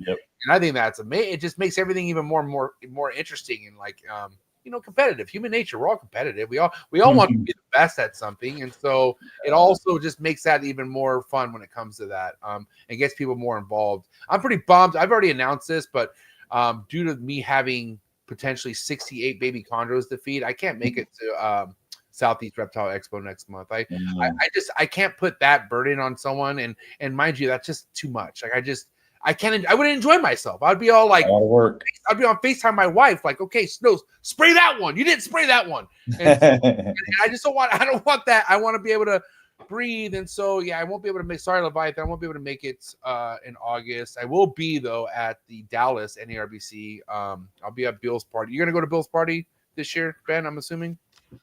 I think that's amazing. It just makes everything even more interesting and like you know, competitive. Human nature, we're all competitive. We all want to be the best at something, and so it also just makes that even more fun when it comes to that. And gets people more involved. I'm pretty bummed. I've already announced this, but due to me having potentially 68 baby chondros to feed, I can't make it to Southeast Reptile Expo next month. I can't put that burden on someone, and mind you, that's just too much. Like I wouldn't enjoy myself. I'd be all like, A lot of work. I'd be on FaceTime my wife, like, okay, Snow, spray that one. You didn't spray that one. And I just don't want. I don't want that. I want to be able to breathe. And so, yeah, I won't be able to make. Sorry, Leviathan. I won't be able to make it in August. I will be though at the Dallas NARBC. I'll be at Bill's party. You're gonna go to Bill's party this year, Ben? I'm assuming. You're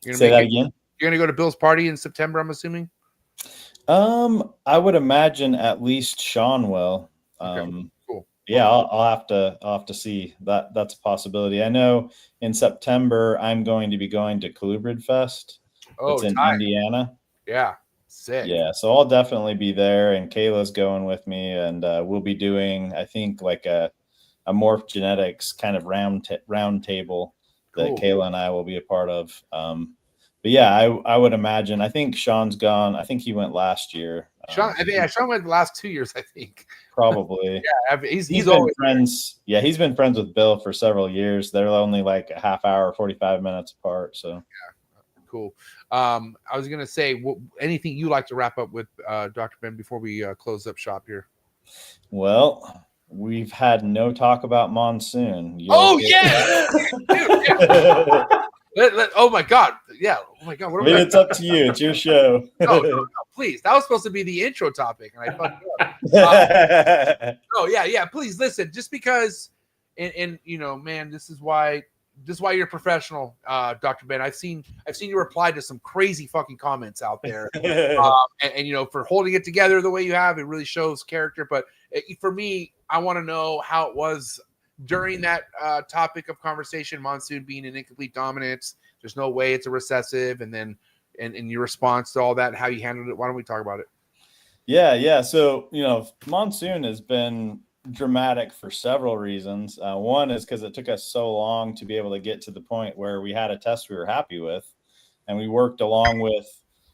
gonna Say that again. You're gonna go to Bill's party in September. I'm assuming. I would imagine at least Sean will. Okay, cool. Yeah, I'll have to see that. That's a possibility. I know in September I'm going to be going to Colubrid Fest. Oh, it's in tight. Indiana. Yeah, sick. Yeah, so I'll definitely be there, and Kayla's going with me, and we'll be doing, I think, like a Morph Genetics kind of round table that Cool. Kayla and I will be a part of. But yeah, I would imagine. I think Sean's gone. I think he went last year. Sean, Sean went the last 2 years, I think. Probably. Yeah, he's been always friends. Yeah, he's been friends with Bill for several years. They're only like a half hour, 45 minutes apart. So cool. I was gonna say, anything you like to wrap up with, Dr. Ben, before we close up shop here? Well, we've had no talk about monsoon. Oh yeah. Dude, yeah. Oh my god, yeah. Oh my god, I mean, it's up to you. It's your show. No, please. That was supposed to be the intro topic, and I fucked it up. Oh yeah. Please listen. Just because, and you know, man, this is why you're a professional, Dr. Ben. I've seen you reply to some crazy fucking comments out there, and you know, for holding it together the way you have, it really shows character. But for me, I want to know how it was during that topic of conversation, monsoon being an incomplete dominance. There's no way it's a recessive, and then and your response to all that, how you handled it. Why don't we talk about it? Yeah. So, you know, monsoon has been dramatic for several reasons. One is because it took us so long to be able to get to the point where we had a test we were happy with, and we worked along with,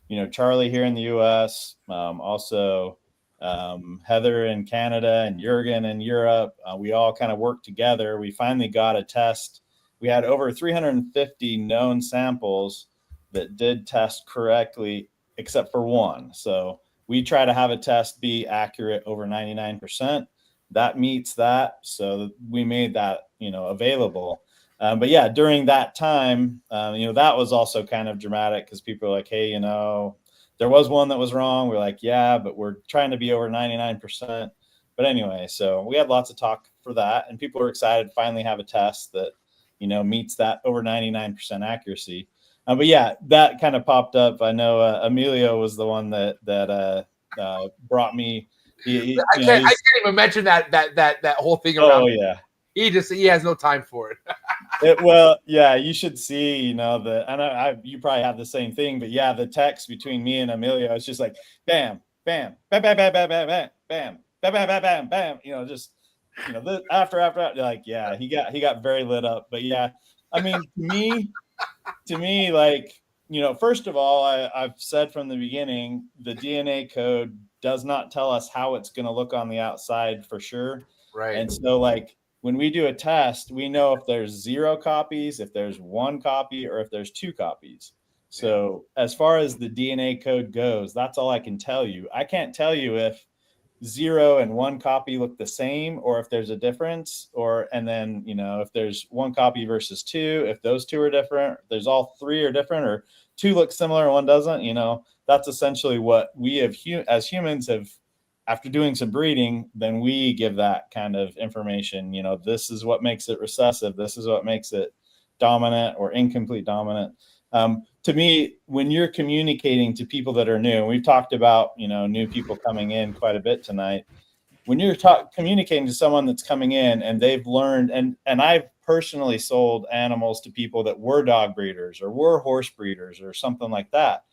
you know, Charlie here in the U.S., also Heather in Canada and Jurgen in Europe. We all kind of worked together. We finally got a test. We had over 350 known samples that did test correctly, except for one. So we try to have a test be accurate over 99%. That meets that. So we made that, you know, available. But yeah, during that time, you know, that was also kind of dramatic because people are like, hey, you know, there was one that was wrong. We're like, yeah, but we're trying to be over 99%. But anyway, so we had lots of talk for that, and people were excited to finally have a test that, you know, meets that over 99% accuracy. But yeah, that kind of popped up. I know Emilio was the one that brought me. I can't even mention that whole thing around. Oh yeah. He has no time for it. Well, yeah, you should see, you know, you probably have the same thing, but yeah, the text between me and Emilio, it's just like bam, bam, bam, bam, bam, bam, bam, bam, bam, bam, bam, bam, bam, bam, you know, just, you know, after, like, yeah, he got very lit up. But yeah, I mean, to me, like, you know, first of all, I've said from the beginning, the DNA code does not tell us how it's going to look on the outside for sure. Right. And so, like, when we do a test, we know if there's 0 copies, if there's 1 copy, or if there's 2 copies. So as far as the DNA code goes, that's all I can tell you. I can't tell you if 0 and 1 copy look the same, or if there's a difference, and then, you know, if there's 1 copy versus 2, if those 2 are different, if there's all 3 are different, or 2 look similar and 1 doesn't, you know, that's essentially what we have as humans have. After doing some breeding, then we give that kind of information. You know, this is what makes it recessive. This is what makes it dominant or incomplete dominant. To me, when you're communicating to people that are new, and we've talked about, you know, new people coming in quite a bit tonight. When you're communicating to someone that's coming in and they've learned, and I've personally sold animals to people that were dog breeders or were horse breeders or something like that.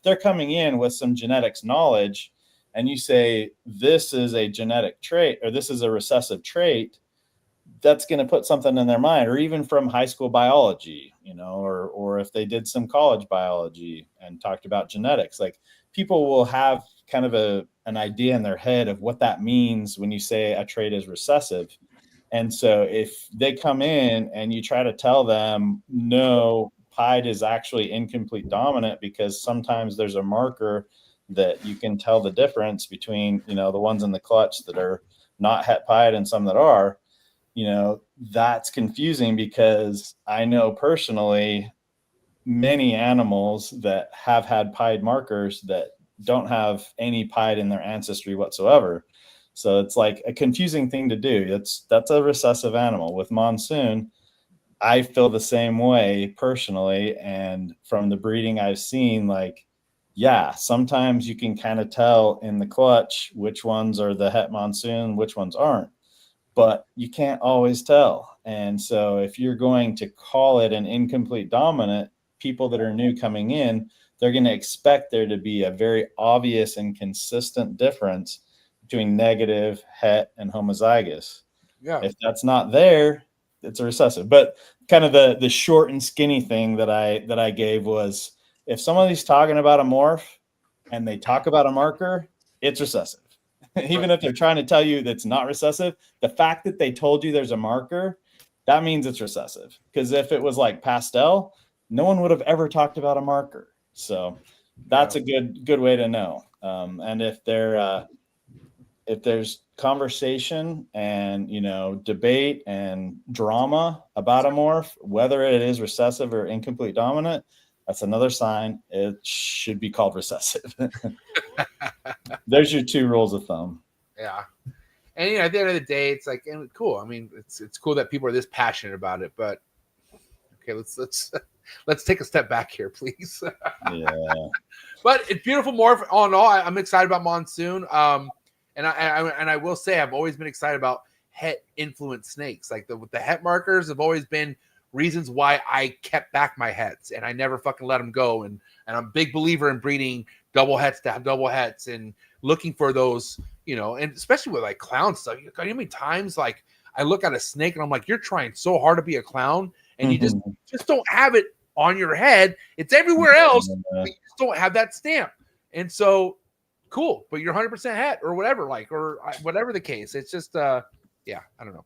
They're coming in with some genetics knowledge, and you say, this is a genetic trait, or this is a recessive trait, that's going to put something in their mind, or even from high school biology, you know, or if they did some college biology and talked about genetics, like, people will have kind of an idea in their head of what that means when you say a trait is recessive. And so if they come in and you try to tell them, no, pied is actually incomplete dominant, because sometimes there's a marker that you can tell the difference between, you know, the ones in the clutch that are not het pied and some that are, you know, that's confusing because I know personally many animals that have had pied markers that don't have any pied in their ancestry whatsoever. So it's like a confusing thing to do. That's a recessive animal. With monsoon, I feel the same way personally. And from the breeding I've seen, like, yeah, sometimes you can kind of tell in the clutch which ones are the het monsoon, which ones aren't, but you can't always tell. And so if you're going to call it an incomplete dominant, people that are new coming in, they're going to expect there to be a very obvious and consistent difference between negative, het, and homozygous. Yeah. If that's not there, it's a recessive. But kind of the short and skinny thing that I gave was, if somebody's talking about a morph and they talk about a marker, it's recessive. Even if they're trying to tell you that's not recessive, the fact that they told you there's a marker, that means it's recessive. Because if it was like pastel, no one would have ever talked about a marker. So that's a good way to know. And if there's conversation and, you know, debate and drama about a morph, whether it is recessive or incomplete dominant, that's another sign it should be called recessive. There's your 2 rules of thumb. Yeah. And you know, at the end of the day, it's like, and cool. I mean, it's cool that people are this passionate about it, but okay, let's take a step back here, please. Yeah. But it's beautiful morph. All in all, I'm excited about monsoon. And I will say I've always been excited about het influenced snakes. Like the het markers have always been reasons why I kept back my hets and I never fucking let them go. And I'm a big believer in breeding double hets to have double hets and looking for those, you know, and especially with like clown stuff. You know how many times like I look at a snake and I'm like, you're trying so hard to be a clown and you just don't have it on your head. It's everywhere else, but you just don't have that stamp. And so cool, but you're 100% het or whatever, like, or whatever the case. It's just, yeah, I don't know.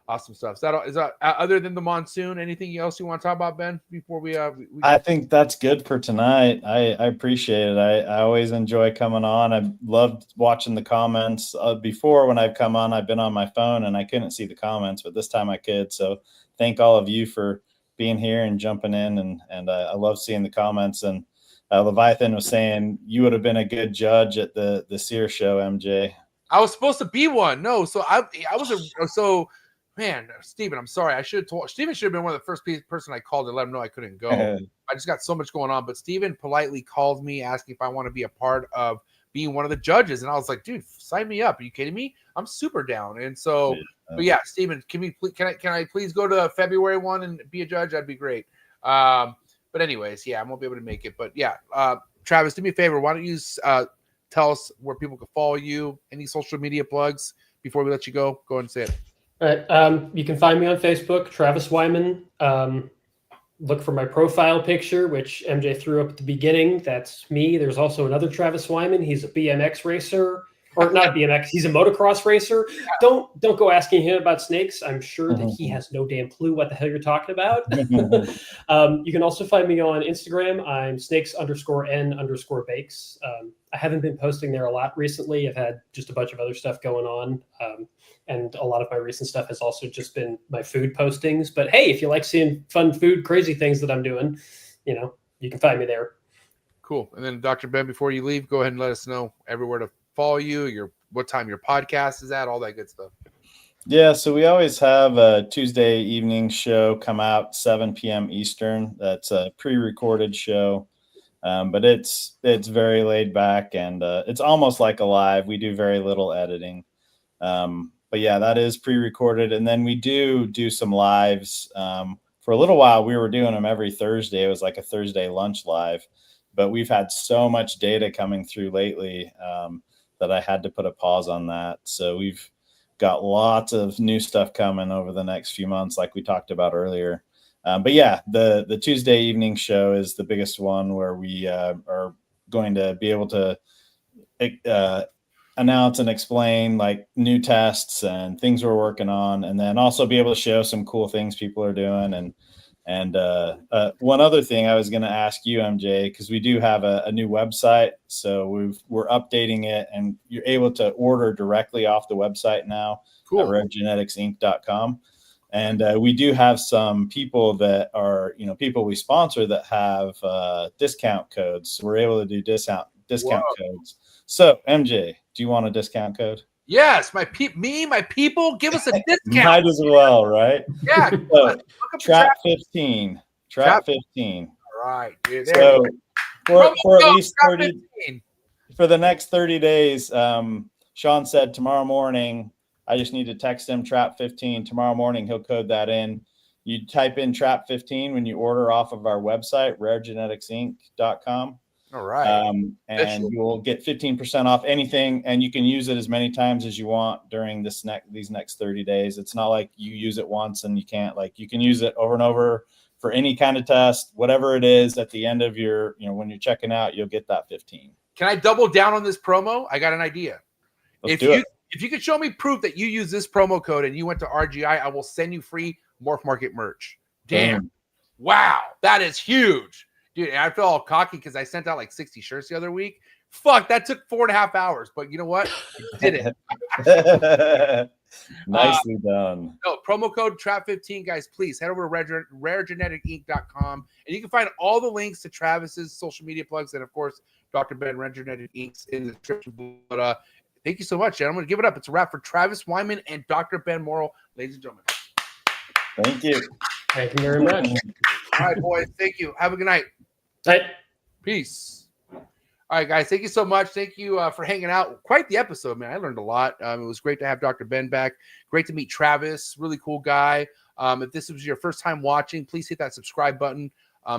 Awesome stuff. Is that other than the monsoon, anything else you want to talk about, Ben, before we I think that's good for tonight. I appreciate it. I always enjoy coming on. I loved watching the comments. Before, when I've come on, I've been on my phone and I couldn't see the comments, but this time I could. So thank all of you for being here and jumping in. And I love seeing the comments. And Leviathan was saying you would have been a good judge at the Sear show, MJ. I was supposed to be one. No, so I was man, Steven, I'm sorry. I should have told Steven should have been one of the first person I called to let him know I couldn't go. I just got so much going on. But Steven politely called me asking if I want to be a part of being one of the judges. And I was like, dude, sign me up. Are you kidding me? I'm super down. And so, but yeah, Steven, can I please go to February 1 and be a judge? That'd be great. But anyways, yeah, I won't be able to make it. But yeah, Travis, do me a favor. Why don't you tell us where people can follow you? Any social media plugs before we let you go? Go ahead and say it. All right. You can find me on Facebook, Travis Wyman. Look for my profile picture, which MJ threw up at the beginning. That's me. There's also another Travis Wyman. He's a BMX racer, or not BMX. He's a motocross racer. Don't go asking him about snakes. I'm sure that he has no damn clue what the hell you're talking about. You can also find me on Instagram. I'm snakes_n_bakes. I haven't been posting there a lot recently. I've had just a bunch of other stuff going on. And a lot of my recent stuff has also just been my food postings. But hey, if you like seeing fun food, crazy things that I'm doing, you know, you can find me there. Cool. And then Dr. Ben, before you leave, go ahead and let us know everywhere to follow you, what time your podcast is at, all that good stuff. Yeah, so we always have a Tuesday evening show come out 7 p.m. Eastern. That's a pre-recorded show. But it's very laid back and it's almost like a live. We do very little editing. But yeah, that is pre-recorded. And then we do some lives. For a little while, we were doing them every Thursday. It was like a Thursday lunch live. But we've had so much data coming through lately that I had to put a pause on that. So we've got lots of new stuff coming over the next few months, like we talked about earlier. But yeah, the Tuesday evening show is the biggest one where we are going to be able to announce and explain like new tests and things we're working on, and then also be able to show some cool things people are doing and And one other thing I was going to ask you, MJ, because we do have a new website, so we're updating it, and you're able to order directly off the website now at RareGeneticsInc.com. And we do have some people that are, people we sponsor that have discount codes. So we're able to do discount codes. So MJ, do you want a discount code? Yes, my people, give us a discount. Might as well, right? Yeah. So, Trap 15. Trap 15. All right, dude. So for at least 30, for the next 30 days, Sean said tomorrow morning, I just need to text him Trap 15. Tomorrow morning, he'll code that in. You type in Trap 15 when you order off of our website, RareGeneticsInc.com. All right. And you'll get 15% off anything, and you can use it as many times as you want during these next 30 days. It's not like you use it once and you can't. Like, you can use it over and over for any kind of test, whatever it is. At the end of your, when you're checking out, you'll get that 15. Can I double down on this promo? I got an idea. Let's do it. If you could show me proof that you use this promo code and you went to RGI, I will send you free Morph Market merch. Damn. Wow. That is huge. Dude, and I feel all cocky because I sent out like 60 shirts the other week. Fuck, that took 4.5 hours. But you know what? I did it. Nicely done. No, promo code TRAP15, guys. Please head over to RareGeneticinc.com, and you can find all the links to Travis's social media plugs and, of course, Dr.Ben Rare Genetic Inc. in the description. But thank you so much, gentlemen. Give it up. It's a wrap for Travis Wyman and Dr.Ben Morrill, ladies and gentlemen. Thank you. Thank you very much. All right, boys. Thank you. Have a good night. Right. Peace. All right, guys. Thank you so much. Thank you for hanging out. Quite the episode, man. I learned a lot. It was great to have Dr. Ben back. Great to meet Travis. Really cool guy. If this was your first time watching, please hit that subscribe button.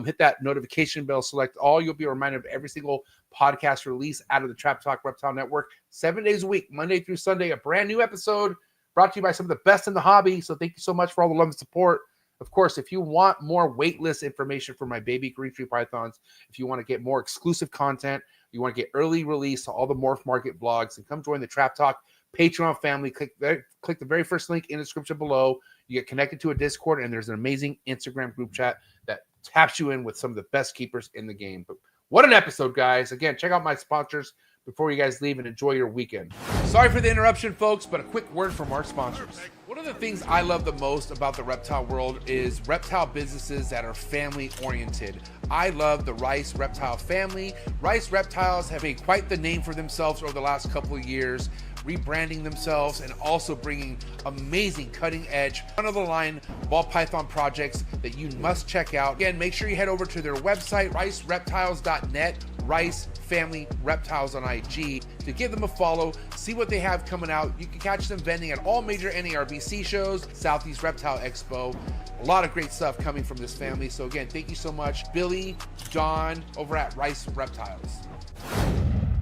Hit that notification bell. Select all. You'll be reminded of every single podcast release out of the Trap Talk Reptile Network. 7 days a week, Monday through Sunday. A brand new episode brought to you by some of the best in the hobby. So thank you so much for all the love and support. Of course, if you want more waitlist information for my baby green tree pythons, if you want to get more exclusive content, you want to get early release to all the Morph Market blogs, and come join the Trap Talk Patreon family. Click the very first link in the description below. You get connected to a Discord, and there's an amazing Instagram group chat that taps you in with some of the best keepers in the game. But what an episode, guys. Again, check out my sponsors before you guys leave and enjoy your weekend. Sorry for the interruption, folks, but a quick word from our sponsors. One of the things I love the most about the reptile world is reptile businesses that are family-oriented. I love the Rice Reptile family. Rice Reptiles have made quite the name for themselves over the last couple of years, rebranding themselves and also bringing amazing cutting-edge, front-of-the-line ball python projects that you must check out. Again, make sure you head over to their website, ricereptiles.net, Rice Family Reptiles on IG, to give them a follow, see what they have coming out. You can catch them vending at all major NARBC shows, Southeast Reptile Expo. A lot of great stuff coming from this family. So again, thank you so much, Billy, John, over at Rice Reptiles.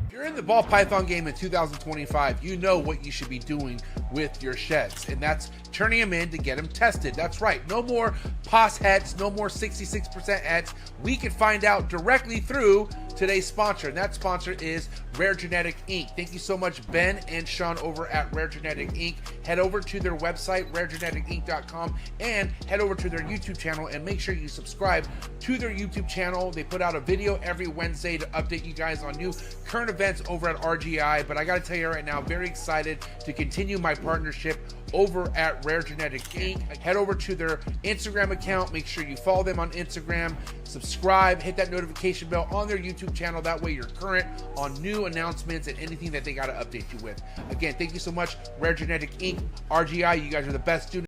If you're in the ball python game in 2025, you know what you should be doing with your sheds, and that's turning them in to get them tested. That's right. No more POS hets, no more 66% hets. We can find out directly through today's sponsor, and that sponsor is Rare Genetic Inc. Thank you so much, Ben and Sean over at Rare Genetic Inc. Head over to their website, raregeneticinc.com, and head over to their YouTube channel and make sure you subscribe to their YouTube channel. They put out a video every Wednesday to update you guys on new current events over at RGI. But I got to tell you right now, very excited to continue my partnership over at Rare Genetic Inc. Head over to their Instagram account. Make sure you follow them on Instagram, subscribe, hit that notification bell on their YouTube channel. That way you're current on new announcements and anything that they got to update you with. Again, thank you so much, Rare Genetic Inc., RGI. You guys are the best students.